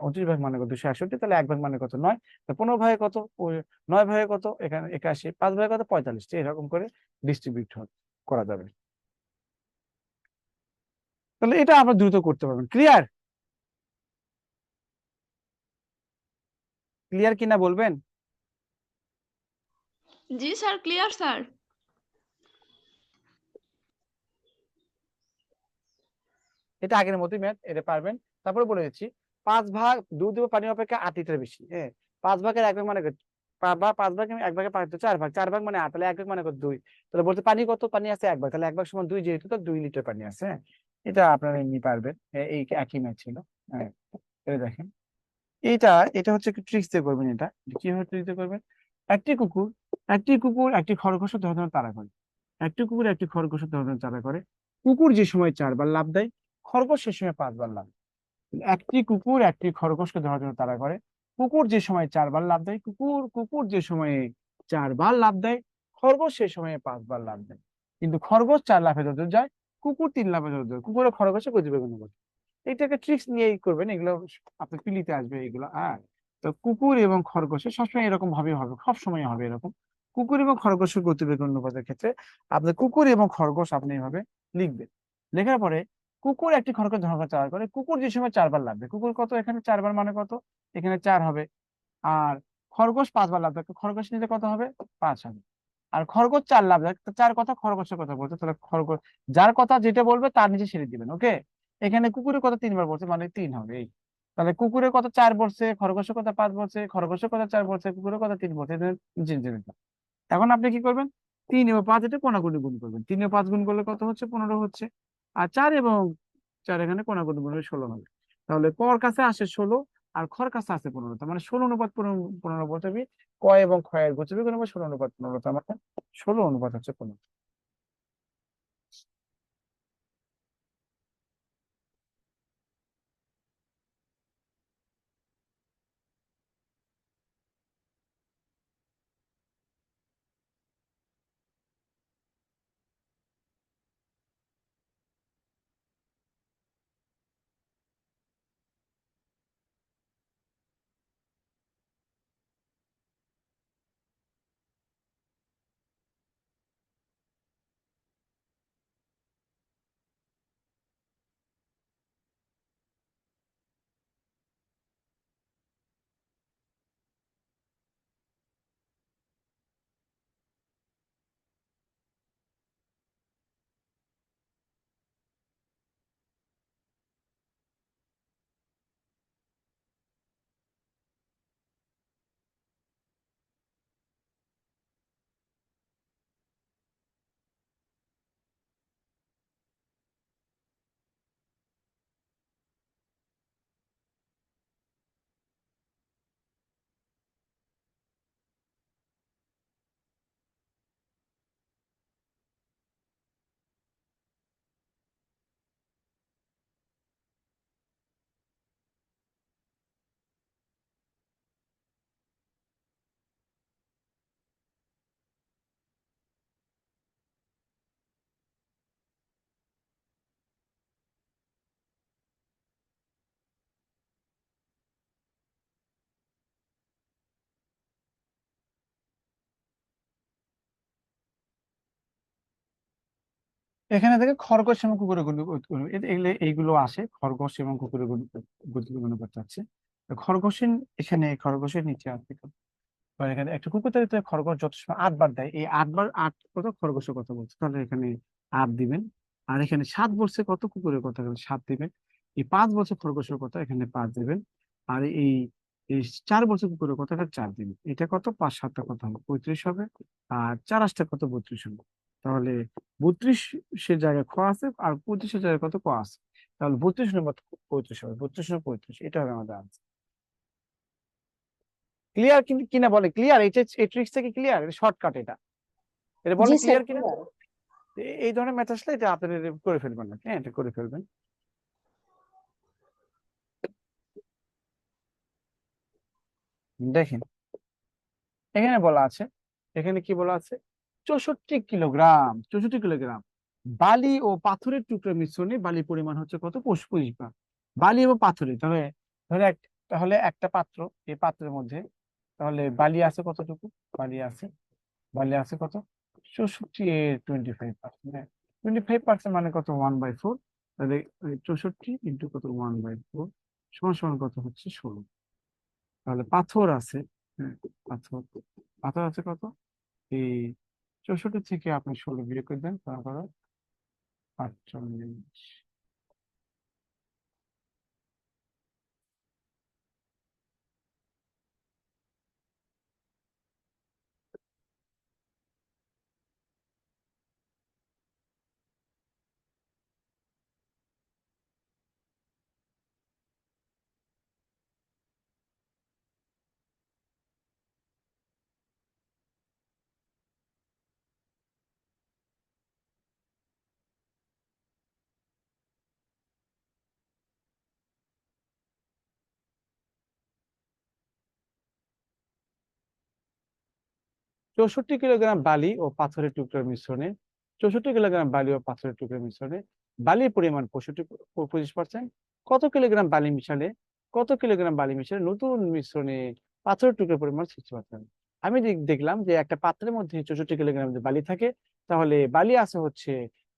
29 ভাগ মানে কত 261, তাহলে 1 ভাগ মানে কত 9, তো 15 ভাগে কত, ওই 9 ভাগে কত এখানে 81, 5 ভাগে কত 45, এরকম করে ডিস্ট্রিবিউট করা যাবে। তাহলে এটা আমরা দ্রুত করতে পারবেন। ক্লিয়ার? ক্লিয়ার কিনা বলবেন। জি স্যার, ক্লিয়ার স্যার। এটা আগের মতোই ম্যাথ, এটা পারবেন। তারপরে বলে দিচ্ছি, 5 ভাগ দুধ এবং পানি অপেক্ষা 8 লিটার বেশি। হ্যাঁ, 5 ভাগের 1 ভাগ মানে কত? বা 5 ভাগ 1 ভাগে 5 তো 4 ভাগ, 4 ভাগ মানে 8, তাহলে 1 ভাগ মানে কত 2। তাহলে বলতে পানি কত, পানি আছে 1 ভাগ, তাহলে 1 ভাগ সমান 2, যেহেতু তো 2 লিটার পানি আছে। হ্যাঁ, এটা আপনারা এমনি পারবেন, এই একই ম্যাথ ছিল। হ্যাঁ, এটা দেখেন, এটা এটা হচ্ছে একটু ট্রিক্স দিয়ে করবেন। এটা কিভাবে ট্রিক্স দিয়ে করবেন, একটি কুকুর একটি খরগোশের ধরে তাড়া করে, একটি কুকুর একটি খরগোশের ধরে তাড়া করে। কুকুর যে সময় 4 বার লাফ দেয়, খরগোশ সে সময় 5 বার লাফ দেয়। একটি কুকুর একটি খরগোশকে ধরার জন্য তাড়া করে, কুকুর যে সময় 4 বার লাফ দেয়, কুকুর যে সময়ে 4 বার লাফ দেয়, খরগোশ সে সময়ে 5 বার লাফ দেয়। কিন্তু খরগোশ 4 লাফে যত যায়, কুকুর 3 লাফে যত যায়, কুকুর ও খরগোশে গতিবেগ অনুপাত। এইটাকে ট্রিক্স নিয়েই করবেন, এগুলো আপনার পিলিতে আসবে এগুলো। হ্যাঁ, তো কুকুর এবং খরগোশের সবসময় এরকম ভাবে হবে, সব সময় হবে এরকম। কুকুর এবং খরগোশের গতিবেগ অনুপাতের ক্ষেত্রে আপনি কুকুর এবং খরগোশ আপনি এভাবে লিখবেন। লেখার পরে কুকুর একটি খরগোশ ধরার চার করে, কুকুর যে সময় 4 বার লাগবে, কুকুর কত, এখানে 4 বার মানে কত, এখানে 4 হবে। আর খরগোশ 5 বার লাভ থাকবে, খরগোশ নিলে কত হবে, 5 হবে। আর খরগোশ 4 লাভ থাকবে, 4 কথা খরগোশের কথা বলছে, তাহলে খরগোশ যার কথা যেটা বলবে তার নিচে সেরে দিবেন। ওকে, এখানে কুকুরের কথা 3 বার বলছে মানে 3 হবে এই। তাহলে কুকুরের কথা 4 বলছে, খরগোশের কথা 5 বলছে, খরগোশের কথা 4 বলছে, কুকুরের কথা 3 বলছে, এদের নিচে নিচে নিতে হবে। এখন আপনি কি করবেন, 3 এবং 5 এটা কোনাকুনি গুণ করবেন, 3 ও 5 গুণ করলে কত হচ্ছে, 15 হচ্ছে। আর 4 এবং 4 এখানে কোনাকুনি গুণ হলে 16 হবে। তাহলে কর কাছে আসে 16 আর খর কাছে আসে 15, তার মানে 16:15 বসাবি। ক এবং খ এর গতিবেগ অনুপাত 16:15, তার মানে 16 অনুপাত হচ্ছে 15। এখানে থেকে খরগোশ এবং কুকুরের এগুলো এইগুলো আসে, খরগোশ এবং কুকুরের গতিবেগ অনুপাত আছে। তো খরগোশের এখানে খরগোশের নিচে আছে কত? বা এখানে একটা কুকুর তাড়িত খরগোশ যত সময় 8 বার দেয়, এই 8 বার 8 কত, খরগোশের কথা বলছে, তাহলে এখানে 8 দিবেন। আর এখানে 7 বলছে কত, কুকুরের কথা, এখানে 7 দিবেন। এই 5 বছর খরগোশের কথা, এখানে 5 দিবেন। আর এই এই 4 বছর কুকুরের কথা, এটা 4 দিবেন। এটা কত, 5 7 কত হবে, 35 হবে। আর 4 8 কত, 32 হবে। তাহলে 32 সে জায়গায় খ আছে, আর 35 এর জায়গায় কত, ক আছে। তাহলে 32 নম্বর 35 হবে, 32 নম্বর 35, এটা হবে আমাদের answer। ক্লিয়ার কিন্তু কিনা বলে, ক্লিয়ার, এটা এই ট্রিক্স থেকে ক্লিয়ার, এটা শর্টকাট, এটা বলে জি স্যার। ক্লিয়ার কিনা। এই ধরনের ম্যাথ আসলে এটা আপনারা করে ফেলবেন না, হ্যাঁ, এটা করে ফেলবেন। দেখেন এখানে বলা আছে, এখানে কি বলা আছে, 64 কিলোগ্রাম বালি ও পাথরের টুকরো মিশ্রণে বালির পরিমাণ হচ্ছে কত, 25 গ্রাম। বালি এবং পাথরে, তাহলে ধরে তাহলে একটা পাত্র, এই পাত্রের মধ্যে তাহলে বালি আছে কতটুকু, বালি আছে, বালি আছে কত, 64 এর 25%, 25% মানে কত, 1/4। তাহলে 64 ইন্টু কত, 1/4 সমান সমান কত হচ্ছে, 16। তাহলে পাথর আছে, হ্যাঁ, পাথর, পাথর আছে কত, এই 64 থেকে আপনি 16 বিয়োগ করে দেন, তারপর 48। 64 কিলোগ্রাম বালি ও পাথরের টুকরার মিশ্রণে, 64 কিলোগ্রাম বালি ও পাথরের টুকরার মিশ্রণে বালির পরিমাণ 25%। কত কিলোগ্রাম বালি মিশালে, কত কিলোগ্রাম বালি মিশালে নতুন মিশ্রণে পাথরের টুকরার পরিমাণ 60%। আমি দেখলাম যে একটা পাত্রের মধ্যে 64 কিলোগ্রাম যদি বালি থাকে, তাহলে বালি আছে হচ্ছে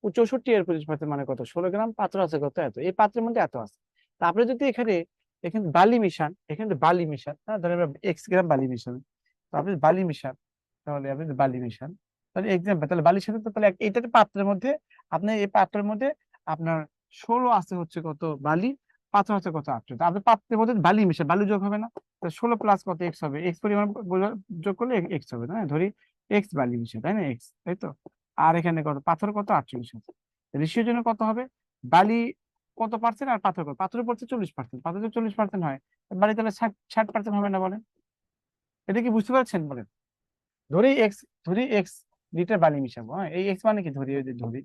64 এর 25% মানে কত, 16 গ্রাম, পাত্র আছে কত, এত, এই পাত্রের মধ্যে এত আছে। তারপরে যদি এখানে এখানে বালি মিশান, এখানে তো বালি মিশান, হ্যাঁ ধরেন এক্স গ্রাম বালি মিশান, তো আপনি বালি মিশান, তাহলে আপনি যদি বালি মিশান, তাহলে এক্সাম্পল, তাহলে বালির সাথে তো তাহলে এইটাতে পাত্রের মধ্যে, আপনার এই পাত্রের মধ্যে আপনার 16 আছে হচ্ছে কত বালি, পাত্র আছে কত 8। তো আপনি পাত্রের মধ্যে বালি মিশান, বালি যোগ হবে না? তো 16 প্লাস কত এক্স হবে, এক্স পরিমাণ যোগ করলে এক্স হবে, তাই না? ধরি এক্স বালি মিশান, তাই না, এক্স, তাই তো। আর এখানে কত পাথর, কত 48 আছে। রেশিওর জন্য কত হবে, বালি কত পার্সেন্ট আর পাথর কত, পাথরের পড়ছে 40%, পাথর যদি 40% হয়, বালি তাহলে 60% হবে না বলেন? এটা কি বুঝতে পারছেন বলেন? ধরি এক্স, ধরি এক্স লিটার বালি মিশাবো, হ্যাঁ, এই এক্স মানে কি, ধরি ওই যে ধরি,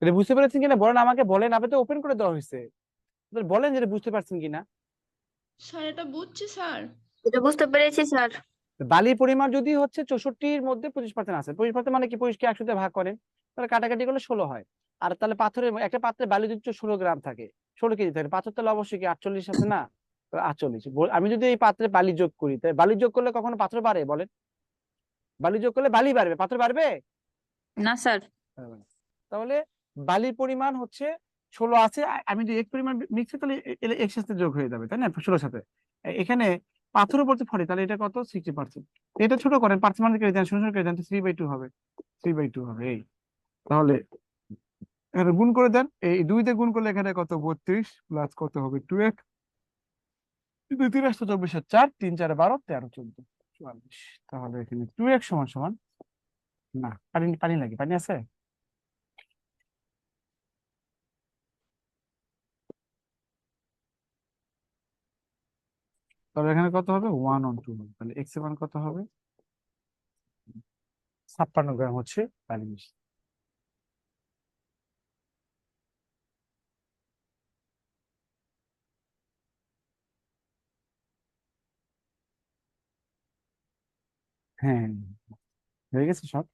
এটা বুঝতে পেরেছেন কিনা বলেন, আমাকে বলেন, আপনি তো ওপেন করে দেওয়া হয়েছে, এবার বলেন যেটা বুঝতে পারছেন কিনা। স্যার এটা বুঝছি স্যার। এটা বুঝতে পেরেছি স্যার। বালির পরিমাণ যদি হচ্ছে 64-র মধ্যে 25% আছে, 25% মানে কি, 25-কে 100 ভাগ করেন, তাহলে কাটাকাটি করলে 16 হয়। আর তাহলে পাথরের একটা পাত্রে বালি যদি 16 গ্রাম থাকে, 16 কেজি থাকে, পাথর তাহলে অবশ্যই কি 48 আছে না? তাহলে 48, আমি যদি এই পাত্রে বালি যোগ করি, তাই বালি যোগ করলে কখনো পাথর বাড়ে বলেন? বালি যোগ করলে বালি বাড়বে, পাথর বাড়বে? না স্যার। বাড়বে না। তাহলে বালির পরিমাণ হচ্ছে 16 আছে, আমি যদি এক পরিমাণ মিক্স, তাহলে এক্স সাথে যোগ হয়ে যাবে, তাই না, 16-র সাথে। এখানে পাথরের উপর 40, তাহলে এটা কত, 60%। এটা ছোট করেন, পার্সেন্ট কেটে দেন, 00 কেটে দেন, 3/2 হবে, 3/2 হবে এই। তাহলে এখানে গুণ করে দেন, এই 2 দিয়ে গুণ করলে এখানে কত, 32 প্লাস কত হবে, 2x, 2 3 24 আর 4 3 4 12 13 14 44। তাহলে এখানে 2x সমান সমান, না পানি, পানি লাগে, পানি আছে? তাহলে এখানে কত হবে, 1 on 2 হবে, তাহলে এক্স এর মান কত হবে, 56 গ্রাম হচ্ছে বালি মিশ্রিত। হ্যাঁ, হয়ে গেছে সব।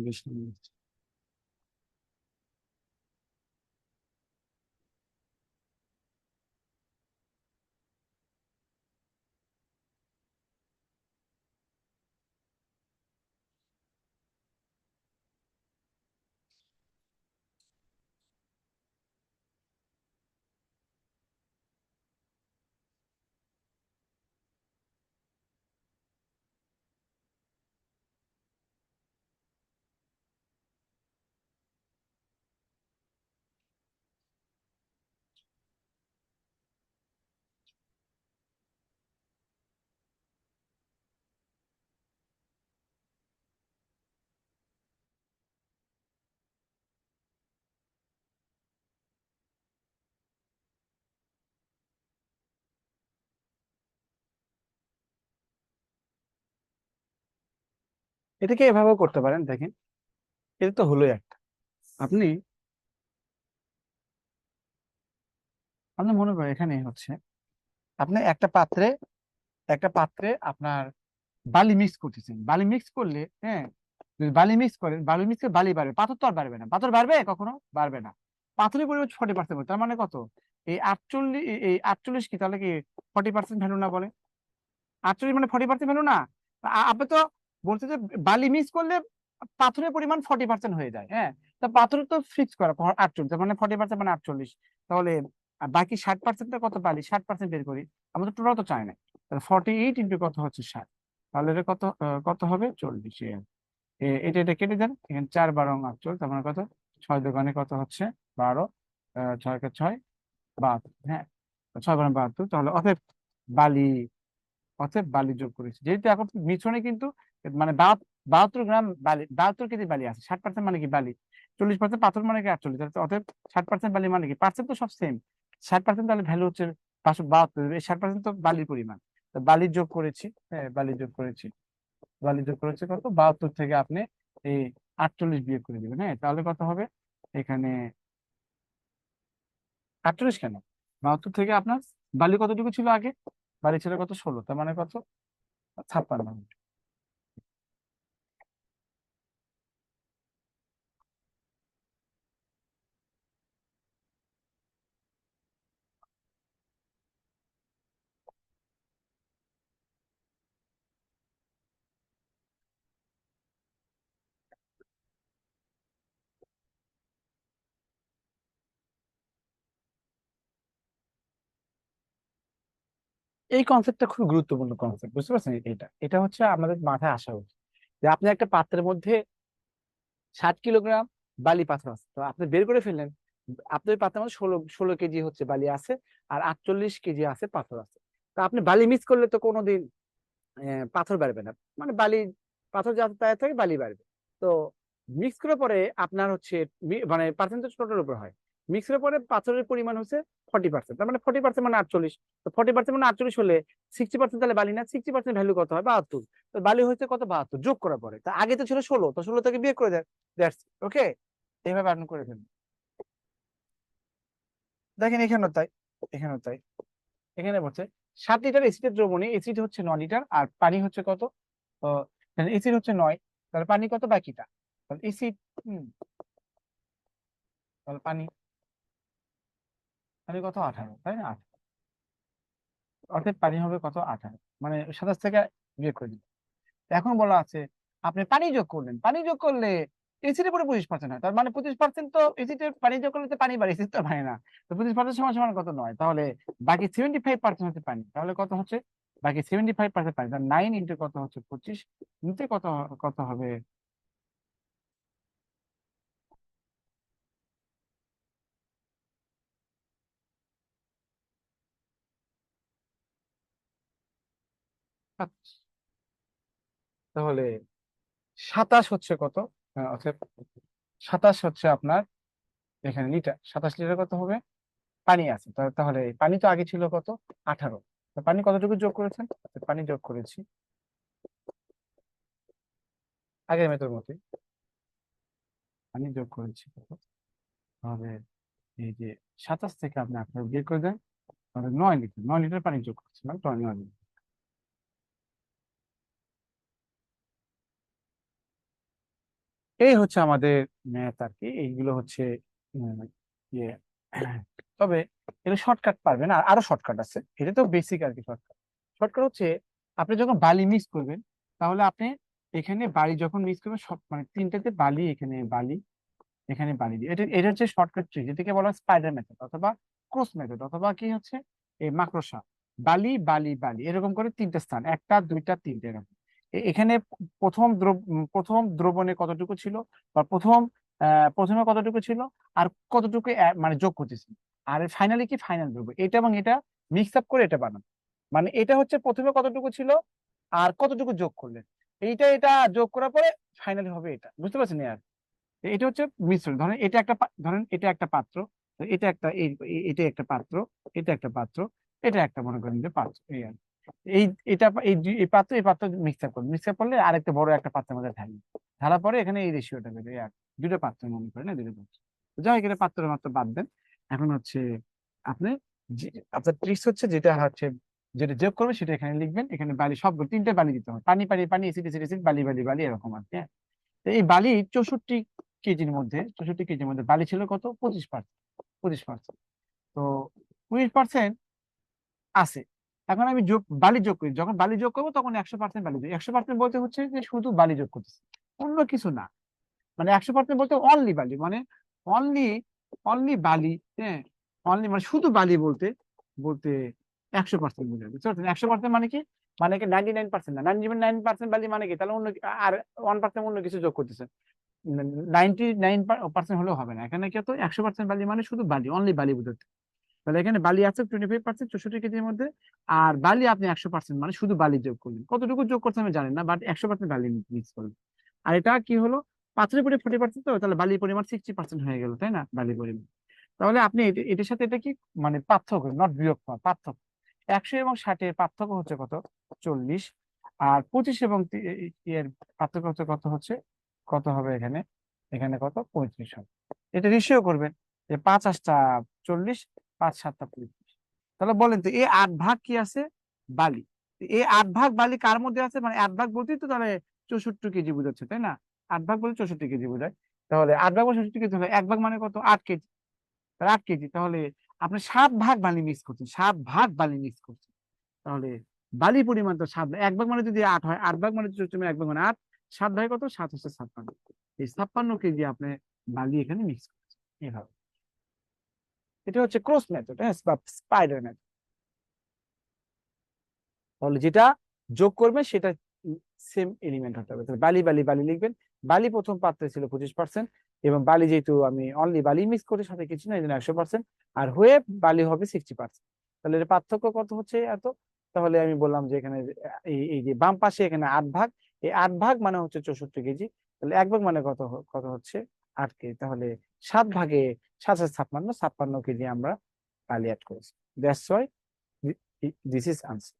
বেশ, এটাকে এভাবেও করতে পারেন। দেখেন এটা তো হলোই একটা। আপনি আপনি মনে করেন এখানে হচ্ছে আপনি একটা পাত্রে আপনার বালি মিক্স করতেছেন। বালি মিক্স করলে, হ্যাঁ, যদি বালি মিক্স করেন, বালি মিক্স করে বালি বাড়বে, পাথর তো আর বাড়বে না। পাথর বাড়বে কখনো? বাড়বে না। পাথরের পরিমাণ 40%, তার মানে কত? এই 48 কি তাহলে কি 40% ভ্যালু না বলে? 48 মানে 40% ভ্যালু না? আপনি তো বলছে যে বালি মিক্স করলে পাথরের পরিমাণ 40% হয়ে যায়। হ্যাঁ, তা পাথর তো ফিক্স করা 48, তার মানে 40% মানে 48। তাহলে বাকি 60%টা কত? বালি 60% বের করি। আমাদের টোটাল তো চাই না। তাহলে 48 ইন্টু কত হচ্ছে 60। তাহলে এটা কত কত হবে? 40। এটা এটা কেটে দেন, এখানে 4 12 48, তার মানে কত? 6 দোকানে কত হচ্ছে? 12, 6 × 6 72। হ্যাঁ, 6 × 72। তাহলে বালি বালি যোগ করেছি, যেহেতু এখন মিশ্রণে কিন্তু মানে 72 গ্রাম বালি, 72 কেজি বালি আছে। 60% মানে কি বালি, 40% পাথর মানে কি 48। অতএব 60% বালি মানে কি, পার্সেন্ট তো সব সেম। 60%, তাহলে ভ্যালু হচ্ছে 572। এই 60% তো বালির পরিমাণ। তো বালি যোগ করেছি, হ্যাঁ বালি যোগ করেছি। বালি যোগ করেছি কত? 72 থেকে আপনি এই 48 বিয়োগ করে দিবেন। হ্যাঁ, তাহলে কত হবে এখানে? 48 কেন, 72 থেকে আপনার বালি কতটুকু ছিল আগে? বালি ছিল কত? 16, তার মানে কত? 56। এই কনসেপ্টটা খুব গুরুত্বপূর্ণ কনসেপ্ট, বুঝতে পারছেন? এটা এটা হচ্ছে আমাদের মাথায় আসা উচিত যে আপনি একটা পাত্রের মধ্যে 60 কিলোগ্রাম বালি পাথর আছে, তো আপনি বের করে ফেললেন। আপনার ওই পাত্রের মধ্যে 16 কেজি হচ্ছে বালি আছে, আর 48 কেজি আছে পাথর আছে। তা আপনি বালি মিক্স করলে তো কোনোদিন পাথর বাড়বে না। মানে পাথর যা তাই থাকে, বালি বাড়বে। তো মিক্স করার পরে আপনার হচ্ছে মানে পার্সেন্টেজ টোটাল উপর হয়। মিক্স করার পরে পাথরের পরিমাণ হচ্ছে 40%, তার মানে 40% মানে 48। তো 40% মানে 48 হলে 60% তাহলে বালি না, 60% ভ্যালু কত হয়? 72। তো বালি হচ্ছে কত? 72 যোগ করার পরে। তা আগে তো ছিল 16, তো 16 থেকে বিয়োগ করে দেন। That's okay. এইভাবে আপনি করে ফেলুন। দেখেন এখানেও তাই, এখানেও তাই। এখানে বলছে 7 লিটার এসিডের দ্রবণে এসিড হচ্ছে 9 লিটার, আর পানি হচ্ছে কত? এসিড হচ্ছে 9, তাহলে পানি কত বাকিটা? তাহলে এসিড, তাহলে পানি পানি কত? 18, তাই না? 18, অর্থাৎ পানি হবে কত? 18, মানে 27 থেকে বিয়োগ করে দিন। এখন বলা আছে আপনি পানি যোগ করলেন, পানি যোগ করলে এসিডের পরে 25% হয়, তার মানে 25% তো এসিডের, পানি যোগ করলে তো পানি বাড়ে, এসিড তো বাড়ে না। তো 25% সমান সমান কত? 9। তাহলে বাকি 75% হচ্ছে পানি। তাহলে কত হচ্ছে? বাকি 75% পানি। তাহলে 9 ইন্টু কত হচ্ছে? 25, নিতে কত কত হবে? তাহলে 27 হচ্ছে কত? অর্থাৎ 27 হচ্ছে আপনার এখানে লিটার। 27 লিটার কত হবে? পানি আছে। তাহলে পানি তো আগে ছিল কত? 18। তো পানি কতটুকু যোগ করেছেন? তো পানি যোগ করেছি আগের মেথের মতোই, পানি যোগ করেছি কত? তাহলে এই যে 27 থেকে আপনি আপনার বের করে দেন, তাহলে 9 লিটার, 9 লিটার পানি যোগ করছিলাম, তো 9 লিটার। এই হচ্ছে আমাদের ম্যাথ আর কি। এইগুলো হচ্ছে উম, ইয়ে তবে এটা শর্টকাট পারবে না, আরো শর্টকাট আছে। এটা তো বেসিক আর কি। শর্টকাট শর্টকাট হচ্ছে আপনি যখন বালি মিক্স করবেন, তাহলে আপনি এখানে বালি যখন মিক্স করবেন, সব মানে তিনটাতে বালি, এখানে বালি, এখানে বালি দিয়ে, এটা হচ্ছে শর্টকাট ট্রিক, যেটাকে বলা হয় স্পাইডার মেথড অথবা ক্রস মেথড অথবা কি হচ্ছে এই মাকড়সা। বালি বালি বালি এরকম করে তিনটা স্থান, একটা দুইটা তিনটে এরকম। এখানে প্রথম দ্রবণে কতটুকু ছিল, বা প্রথমে কতটুকু ছিল, আর কতটুকু মানে যোগ করতেছি। আর ফাইনালি কি, ফাইনাল দ্রব্য এটা এবং এটা মিক্স আপ করে এটা বানানো। মানে এটা হচ্ছে প্রথমে কতটুকু ছিল আর কতটুকু যোগ করলেন, এটা যোগ করার পরে ফাইনালি হবে এটা। বুঝতে পারছেন? এটা হচ্ছে মিশ্রণ। ধরেন এটা একটা পাত্র, তো এটা একটা এটা একটা পাত্র, এটা একটা পাত্র, এটা একটা মনে করেন যে পাত্র, এই আর কি। এই এটা এই পাত্র মিক্সার করবে, মিক্সার করলে আরেকটা বড় একটা পাত্রের মধ্যে ঢালবে, ঢালার পরে এখানে এই রেশিওটা বেরোবে এক দুটো পাত্র মনে করে না, দুটো পাত্র। যাই হোক, এটা পাত্রের মাত্র বাদ দেন। এখন হচ্ছে আপনি আপনার ট্রিক্স হচ্ছে যেটা যোগ করবে সেটা এখানে লিখবেন। এখানে বালি সবগুলো তিনটে বালি দিতে হবে, পানি পানি পানি, এসিড এসিড এসিড, বালি বালি বালি, এরকম আর কি, হ্যাঁ। তো এই বালি 64 কেজির মধ্যে বালি ছিল কত? 25%। 25%। তো 20% আছে। এখন আমি বালি যোগ করি, যখন বালি যোগ করবো তখন 100% বালি যোগ। 100% বলতে হচ্ছে যে শুধু বালি যোগ করতেছে, অন্য কিছু না। মানে 100% বলতে অনলি বালি, মানে অনলি অনলি বালি, হ্যাঁ। অনলি মানে শুধু বালি বলতে বলতে 100% বোঝায়, বুঝতে পারছেন? 100% মানে কি? মানে কি 99% না, 99% বালি মানে কি? তাহলে আর 1% অন্য কিছু যোগ করতেছে। 99% হলেও হবে না, এখানে কি তো 100% বালি মানে শুধু বালি, অনলি বালি বোঝাতে। তাহলে এখানে বালি আছে 25%, 64 কেজির মধ্যে। আর বালি আপনি 100% মানে শুধু বালি যোগ করলেন, কতটুকু যোগ করছেন আমি জানেন না, বাট 100% বালি মিক্স করলেন। আর এটা কি হলো? পাত্রের পরে 40%, তো তাহলে বালির পরিমাণ 60% হয়ে গেল, তাই না? বালির পরিমাণ। তাহলে আপনি এটার সাথে এটা কি মানে পার্থক্য, নট বিয়োগফল, পার্থক্য। 100 এবং 60-এর পার্থক্য হচ্ছে কত? 40। আর 25 এবং এর পার্থক্য হচ্ছে কত? কত হবে এখানে? এখানে কত? 35 হবে। এটা রেশিও করবেন যে 5 8টা 40, 5 7টা 35। তাহলে বলেন তো এই 8 ভাগ কি আছে? বালি। এই 8 ভাগ বালি কার মধ্যে আছে? মানে 8 ভাগ বলতেই তো তাহলে 64 কেজি বোঝাচ্ছে, তাই না? 8 ভাগ বলে 64 কেজি বোঝায়। তাহলে 8 ভাগ বা 64 কেজি হলে 1 ভাগ মানে কত? 8 কেজি। 8 কেজি, তাহলে আপনি 7 ভাগ বালি মিক্স করছেন, 7 ভাগ বালি মিক্স করছেন। তাহলে বালি পরিমাণ তো 7, 1 ভাগ মানে যদি 8 হয়, 8 ভাগ মানে 1 ভাগ মানে 8, 7 ভাগে কত? 7 হচ্ছে 56। এই 56 কেজি আপনি বালি এখানে মিক্স করছেন এভাবে। এটা হচ্ছে ক্রস মেথড, হ্যাঁ, বা স্পাইডার মেথড। তাহলে যেটা যোগ করবে সেটা সেম এলিমেন্ট হতে হবে। তাহলে বালি বালি বালি লিখবেন। বালি প্রথম পাত্রে ছিল 25%, এবং বালি যেহেতু আমি অনলি বালি মিক্স করি, সাথে কিছু না, এই জন্য 100%। আর হয়ে বালি হবে 60%। তাহলে এর পার্থক্য কত হচ্ছে এত? তাহলে আমি বললাম যে এখানে এই যে বাম পাশে এখানে 8 ভাগ, এই 8 ভাগ মানে হচ্ছে 64 কেজি। তাহলে 1 ভাগ মানে কত কত হচ্ছে? 8 কেজি। তাহলে 7 ভাগে 7 7 56 কেজি আমরা বালি অ্যাড করেছি। That's why this is answer.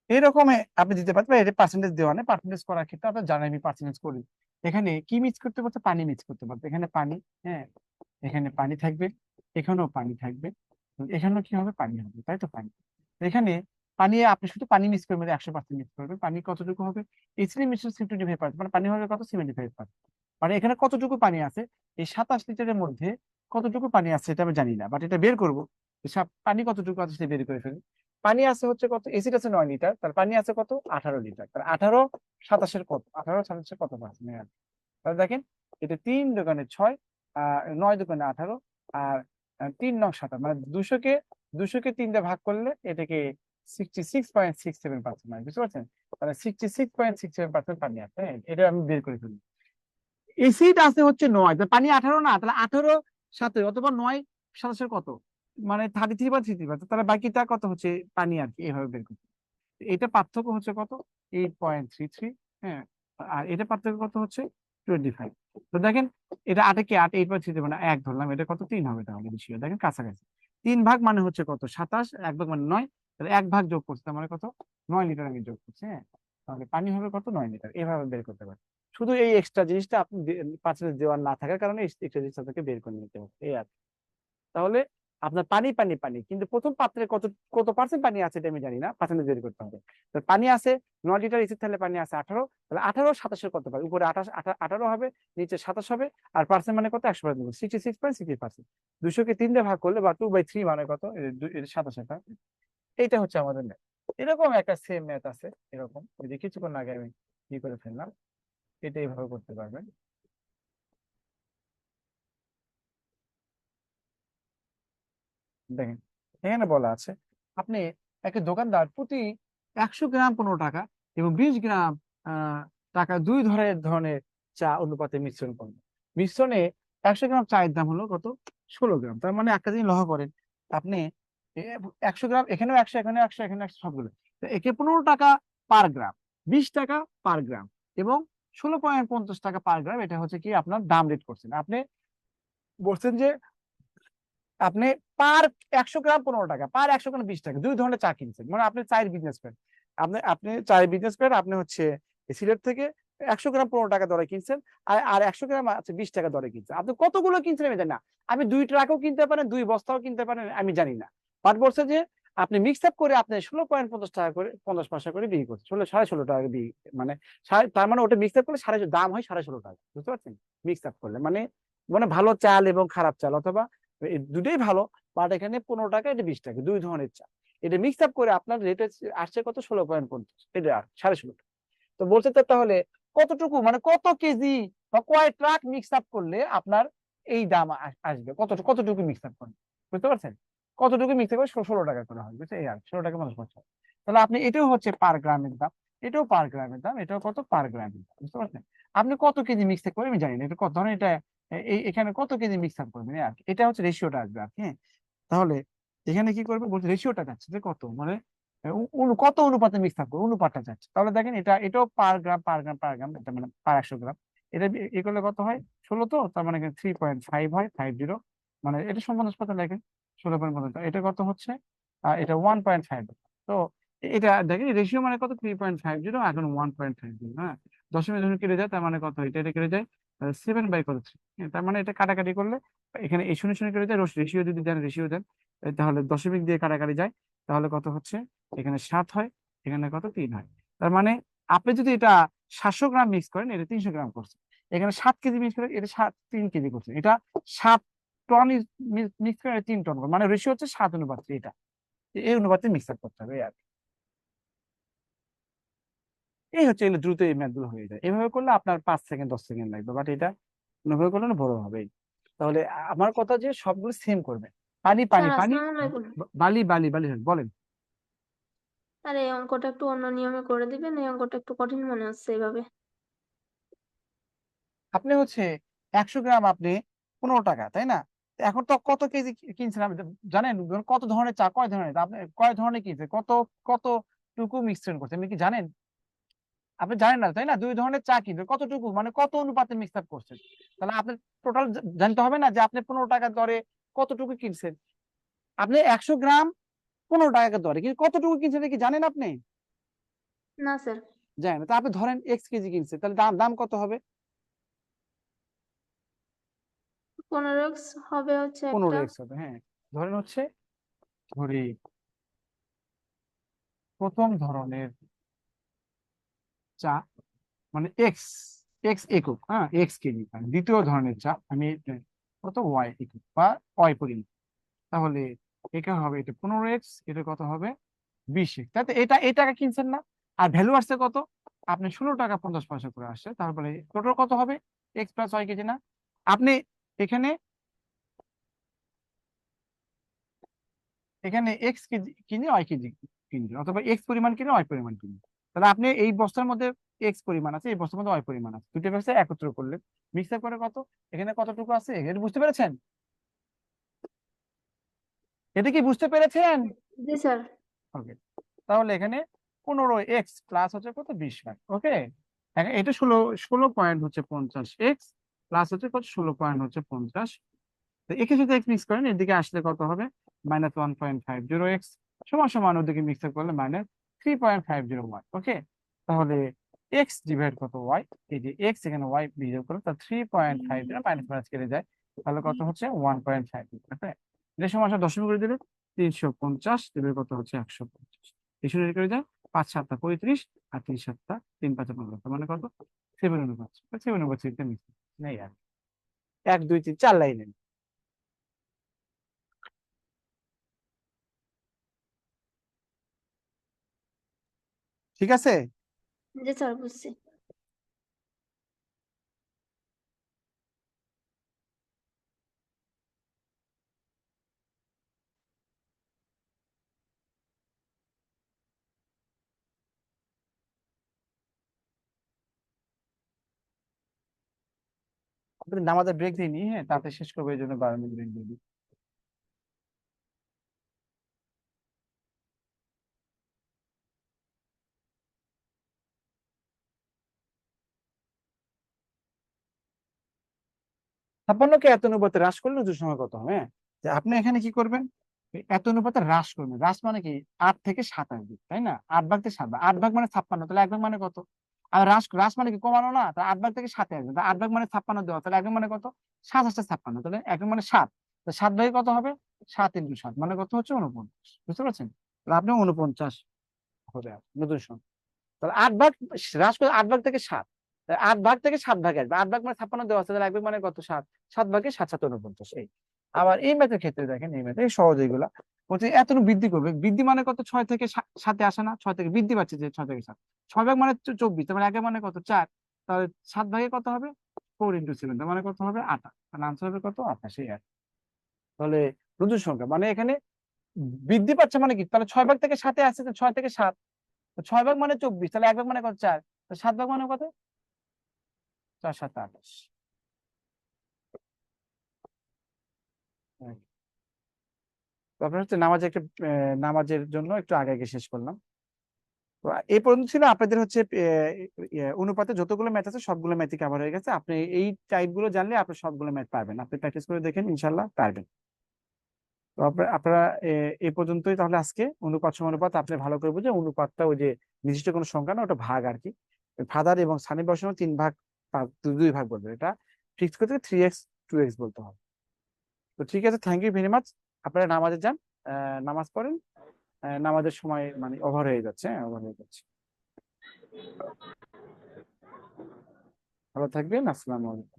এরকম আপনি দিতে পারবেন, এটা পার্সেন্টেজ দেওয়া নেই। পার্সেন্টেজ করার ক্ষেত্রে আপনার জানেন আমি পার্সেন্টেজ করি। এখানে কি মিক্স করতে পারছে? পানি মিক্স করতে পারছে। এখানে পানি, হ্যাঁ, এখানে পানি থাকবে, এখানেও পানি থাকবে, এখানেও কি হবে? পানি হবে, তাই তো? পানি। তো এখানে পানি আপনি শুধু পানি মিক্স করবেন, 100% মিক্স করবেন। পানি কতটুকু হবে? ইথিলিন মিশ্রণ 75%, মানে পানি হবে কত? 75%। মানে এখানে কতটুকু পানি আছে? এই 27 লিটারের মধ্যে কতটুকু পানি আছে এটা আমি জানি না, বাট এটা বের করবো। পানি কতটুকু আছে সেটা বের করে ফেলি। পানি আছে হচ্ছে কত? এসিড আছে 9 লিটার, তার পানি আছে কত? 18 লিটার। তার 18 27-এর কত? 18 27-এর কত পার্সেন্ট? তাহলে দেখেন, এটা 3 দোকানে 6, 9 দোকানে 18, আর 3 নং 27, মানে 200-কে 3 দিয়ে ভাগ করলে এটাকে 66.67%, মানে বুঝতে পারছেন? তাহলে 66.67% পানি আছে, হ্যাঁ, এটা আমি বের করে ফেলি। এসিড আছে হচ্ছে 9, পানি 18 না, তাহলে 18 7 অথবা 9 27-এর কত? মানে 33.33%। তাহলে বাকিটা কত হচ্ছে? পানি আর কি, এভাবে বের করতে। এটা পার্থক্য হচ্ছে কত? 8.33, হ্যাঁ। আর এটা পার্থক্য কত হচ্ছে? 25। তো দেখেন, এটা 8-এ কি 8, 8.33 মানে 1 ধরলাম, এটা কত? 3 হবে। তাহলে বেশি দেখেন কাছাকাছি। 3 ভাগ মানে হচ্ছে কত? 27, 1 ভাগ মানে 9, তাহলে 1 ভাগ যোগ করছে, তার মানে কত? 9 লিটার আমি যোগ করছি, হ্যাঁ। তাহলে পানি হবে কত? 9 লিটার। এভাবে বের করতে পারেন। শুধু এই এক্সট্রা জিনিসটা আপনি পার্সেন্টেজ দেওয়ার না থাকার কারণে এক্সট্রা জিনিসটা আপনাকে বের করে নিতে হবে, এই আর কি। তাহলে আপনার পানি পানি পানি, কিন্তু প্রথম পাত্রে কত কত পার্সেন্ট পানি আছে এটা আমি জানি না, পার্সেন্টেজ বের করতে হবে। তো পানি আছে 9 লিটার, এসিড তাহলে পানি আছে 18, তাহলে 18 27-এর কত পাবে? উপরে 18 হবে, নিচে 27 হবে, আর পার্সেন্ট মানে কত? 100%, 66.60%। 200-কে 3 দিয়ে ভাগ করলে বা 2/3 মানে কত? 27। এইটা হচ্ছে আমাদের ম্যাথ। এরকম একটা সেম ম্যাথ আছে, এরকম ওই যে কিছুক্ষণ আগে আমি কি করে ফেললাম, এটা এইভাবে করতে পারবেন। দেখেন এখানে বলা আছে আপনি একটা দোকানদার প্রতি 100 গ্রাম 15 টাকা এবং 20 গ্রাম টাকা দুই ধরনের চা অনুপাতে মিশ্রণ করবেন। মিশ্রণে 100 গ্রাম চায়ের দাম হলো কত? 16 গ্রাম। তার মানে একটা জিনিস লক্ষ্য করেন আপনি 100 গ্রাম, এখানেও 100, এখানেও 100, এখানে 100, সবগুলো তো একে 15 টাকা পার গ্রাম, 20 টাকা পার গ্রাম এবং 16.50 টাকা পার গ্রাম। এটা হচ্ছে কি আপনার দাম রেট করছেন আপনি, বলছেন যে আপনি পার 100 গ্রাম 15 টাকা, পার 100 গ্রাম 20 টাকা, দুই ধরনের চা কিনছেন। মানে আপনি চায়ের বিজনেস করেন, আপনি চায়ের বিজনেস করেন, আপনি হচ্ছে সিলেট থেকে 100 গ্রাম 15 টাকা দরে কিনছেন, আর 100 গ্রাম আছে 20 টাকা দরে কিনছেন। আপনি কতগুলো কিনছেন আমি জানি না, আমি 2 ট্রাকও কিনতে পারেন, 2 বস্তাও কিনতে পারেন, আমি জানি না। বাট বলছে যে আপনি মিক্স আপ করে আপনি 16.50 টাকা করে 50 পয়সা করে বিক্রি করছেন, 16.5 টাকা বিক্রি, মানে তার মানে ওটা মিক্স আপ করলে দাম হয় 16.5 টাকা। বুঝতে পারছেন? মিক্স আপ করলে মানে মানে ভালো চাল এবং খারাপ চাল অথবা এই দুটোই ভালো, বাট এখানে 15 টাকা, এটা 20 টাকা, দুই ধরনের চা। এটা মিক্স আপ করে আপনার রেট আসছে কত? 16.50, এটা 16.5 টাকা। তো বলছে তো তাহলে কতটুকু, মানে কত কেজি বা কয় ট্রাক মিক্স আপ করলে আপনার এই দাম আসবে, কতটুকু মিক্স আপ করবে? বুঝতে পারছেন? কতটুকু মিক্স আপ করে 16 টাকা করে হয়, বুঝছে? এই আর 16 টাকা 50 পয়সা। তাহলে আপনি এটাও হচ্ছে পার গ্রামের দাম, এটাও পার গ্রামের দাম, এটাও কত? পার গ্রামের দাম। বুঝতে পারছেন? আপনি কত কেজি মিক্স আপ করবেন আমি জানি না, এটা কত ধরেন, এটা এখানে কত কেজি মিক্স আপ করবেন এই আর কি। এটা হচ্ছে রেশিওটা আসবে আর কি, হ্যাঁ। তাহলে এখানে কি করবে বলছে, রেশিওটা যাচ্ছে যে কত, মানে কত অনুপাতে মিক্স থাকবে, অনুপাতটা যাচ্ছে। তাহলে দেখেন এটাও পার গ্রাম পার গ্রাম পার গ্রাম, এটা মানে পার 100 গ্রাম। এটা এ করলে কত হয়? 16, তো তার মানে 3.5 হয়, 50, মানে এটা সমান পাতা দেখেন 16.5, এটা কত হচ্ছে? এটা 1.5। তো এটা দেখেন রেশিও মানে কত? 3.50, এখন 1.50, হ্যাঁ। দশমিক যখন কেটে যায় তার মানে কত? এটা কেটে যায় 7/3। তার মানে এটা কাটাকাটি করলে এখানে এই শূন্য শূন্য কেটে যায়, রেশিও যদি দেন, রেশিও দেন, তাহলে দশমিক দিয়ে কাটাকাটি যায়, তাহলে কত হচ্ছে? এখানে 7 হয়, এখানে কত? 3 হয়। তার মানে আপনি যদি এটা 700 গ্রাম মিক্স করেন, এটা 300 গ্রাম করছে। এখানে 7 কেজি মিক্স করেন, এটা 3 কেজি করছে। এটা 7 টন মিক্স করে 3 টন করে, মানে রেশিও হচ্ছে 7:3। এটা এই অনুপাতে মিক্স আপ করতে হবে আর কি। এই হচ্ছে, এগুলো দ্রুত এই ম্যাথ গুলো হয়ে যায়। এভাবে করলে আপনার 5 সেকেন্ড 10 সেকেন্ড লাগবে, বাট এটা এভাবে করলে না বড় হবে। তাহলে আমার কথা যে সবগুলো সেম করবে, পানি পানি স্যার পানি, আসসালামু আলাইকুম। বালি বালি বালি, বলেন। স্যার এই অঙ্কটা একটু অন্য নিয়মে করে দিবেন, এই অঙ্কটা একটু কঠিন মনে হচ্ছে এইভাবে। আপনি হচ্ছে 100 গ্রাম আপনি 15 টাকা, তাই না? তো এখন তো কত কেজি কিনছেন আপনি জানেন? কত ধরনের চা, কয় ধরনের আপনি কয় ধরনের কিনছেন, কতটুকু মিশ্রণ করছেন আপনি কি জানেন? আপনি জানেন না, তাই না? 2 ধরনের চা কিনছেন, কতটুকু, মানে কত অনুপাতে মিক্স আপ করছেন। তাহলে আপনার টোটাল জানতে হবে না যে আপনি 15 টাকার দরে কতটুকু কিনছেন। আপনি 100 গ্রাম 15 টাকার দরে কিন্তু কতটুকু কিনছেন এটা কি জানেন আপনি? না স্যার, জানেন না। তা আপনি ধরেন X কেজি কিনছেন, তাহলে দাম দাম কত হবে? 15x হবে হচ্ছে একটা। 15x হবে, হ্যাঁ। ধরেন হচ্ছে, ধরি প্রথম ধরনের চা, মানে এক্স এক্স একক, হ্যাঁ, X কেজি। আর দ্বিতীয় ধরনের চা আমি কত? ওয়াই একক বা ওয়াই পরিমাণ। তাহলে এটা হবে, এটা 15x, এটা কত হবে? 20x। তাই তো এটা এই টাকা কিনছেন না, আর ভ্যালু আসছে কত? আপনি 16 টাকা 50 পয়সা করে আসছে, তারপরে টোটাল কত হবে? X+Y কেজি না? আপনি এখানে এখানে X কেজি কিনে Y কেজি কিনবেন, অথবা X পরিমাণ কিনে Y পরিমাণ কিনবেন। তাহলে আপনি এই বস্তার মধ্যে X পরিমাণ আছে, এই বস্তার মধ্যে Y পরিমাণ আছে, দুটো ব্যবস্থা একত্র করলে মিক্সার করে কত? এখানে কতটুকু আছে এটা বুঝতে পেরেছেন? এটা কি বুঝতে পেরেছেন? জি স্যার। ওকে। তাহলে এখানে 15x প্লাস হচ্ছে কত? 20 ওকে। এটা 16.50x প্লাস হচ্ছে কত? 16.50। তো একে যদি এক্স মিক্স করেন এদিকে আসলে কত হবে? -1.50x সমান সমান ওদিকে মিক্সার করলে -3.50y। ওকে। তাহলে এক্স ডিভাইড কত? ওয়াই। এই যে এক্স এখানে ওয়াই বিয়োগ করো, তা 3.50 মাইনাস মাইনাস কেটে যায়, তাহলে কত হচ্ছে? 1.5। এটা সমান সমান দশমিক করে দিলে 350 দেবে, কত হচ্ছে? 150। এই শুনে করে যায় 5 7 35, আর 3 7 3 5 15, মানে কত? 7/5। 7/3 মিক্স নেই আর 1 2 3 4 লাইনে। ঠিক আছে। জি স্যার, বুঝছি। নামাজের ব্রেক দিইনি, হ্যাঁ তাতে শেষ করবো, এই জন্য 12 মিনিট ব্রেক দিয়ে দিই। ছাপ্পান্নকে এত অনুপাতে হ্রাস করলে নতুন সময় কত হবে? হ্যাঁ, যে আপনি এখানে কি করবেন, এই এত অনুপাতে হ্রাস করবেন। হ্রাস মানে কি, 8 থেকে 7 আসবে, তাই না? 8 ভাগ থেকে 7, 8 ভাগ মানে 56, তাহলে 1 ভাগ মানে কত? আর হ্রাস হ্রাস মানে কি, কমানো না? তাহলে 8 ভাগ থেকে 7 আসবে, তাহলে 8 ভাগ মানে 56 দেওয়া, তাহলে 1 ভাগ মানে কত? 7 আসছে 56, তাহলে 1 ভাগ মানে 7, তো 7 ভাগে কত হবে? 7 × 7 মানে কত হচ্ছে? 49। বুঝতে পারছেন? তাহলে আপনি 49 হবে নতুন সময়। তাহলে 8 ভাগ হ্রাস করে 8 ভাগ থেকে 7, 8 ভাগ থেকে 7 ভাগে আসবে। 8 ভাগ মানে 56 দেওয়া আছে, তাহলে 1 ভাগ মানে কত? 7, 7 ভাগে 7 7 49। এই আবার এই ম্যাথের ক্ষেত্রে দেখেন, এই ম্যাথে সহজ এইগুলা বলছে এত বৃদ্ধি করবে। বৃদ্ধি মানে কত? 6 থেকে 7 আসে না? 6 থেকে বৃদ্ধি পাচ্ছে যে 6 থেকে 7, 6 ভাগ মানে 24, তার মানে 1 মানে কত? 4, তাহলে 7 ভাগে কত হবে? 4 × 7, তার মানে কত হবে? 28, তাহলে আনসার হবে কত? 28। এই আর তাহলে নতুন সংখ্যা মানে এখানে বৃদ্ধি পাচ্ছে মানে কি, তাহলে 6 ভাগ থেকে 7 আসছে, 6 থেকে 7, 6 ভাগ মানে 24, তাহলে 1 ভাগ মানে কত? 4, 7 ভাগ মানে কত? 4 7 28। তারপরে হচ্ছে নামাজের একটা নামাজের জন্য একটু আগে আগে শেষ করলাম। তো এই পর্যন্ত ছিল আপনাদের হচ্ছে অনুপাতে যতগুলো ম্যাথ আছে সবগুলো ম্যাথই কভার হয়ে গেছে। আপনি এই টাইপ গুলো জানলে আপনি সবগুলো ম্যাথ পারবেন, আপনি প্র্যাকটিস করে দেখেন, ইনশাল্লাহ পারবেন। তো আপনারা এই পর্যন্তই তাহলে আজকে। অনুপাত সমানুপাত আপনি ভালো করে বুঝে, অনুপাতটা ওই যে নির্দিষ্ট কোনো সংখ্যা না, ওটা ভাগ আর কি। ফাদার এবং সানি বসানো 3 ভাগ 2 ভাগ বলবে, এটা ফিক্স করতে 3x 2x বলতে হবে। তো ঠিক আছে, থ্যাংক ইউ ভেরি মাচ। আপনারা নামাজে যান, নামাজ পড়েন। নামাজের সময় মানে ওভার হয়ে যাচ্ছে, হ্যাঁ ওভার হয়ে যাচ্ছে। ভালো থাকবেন, আসসালামু আলাইকুম।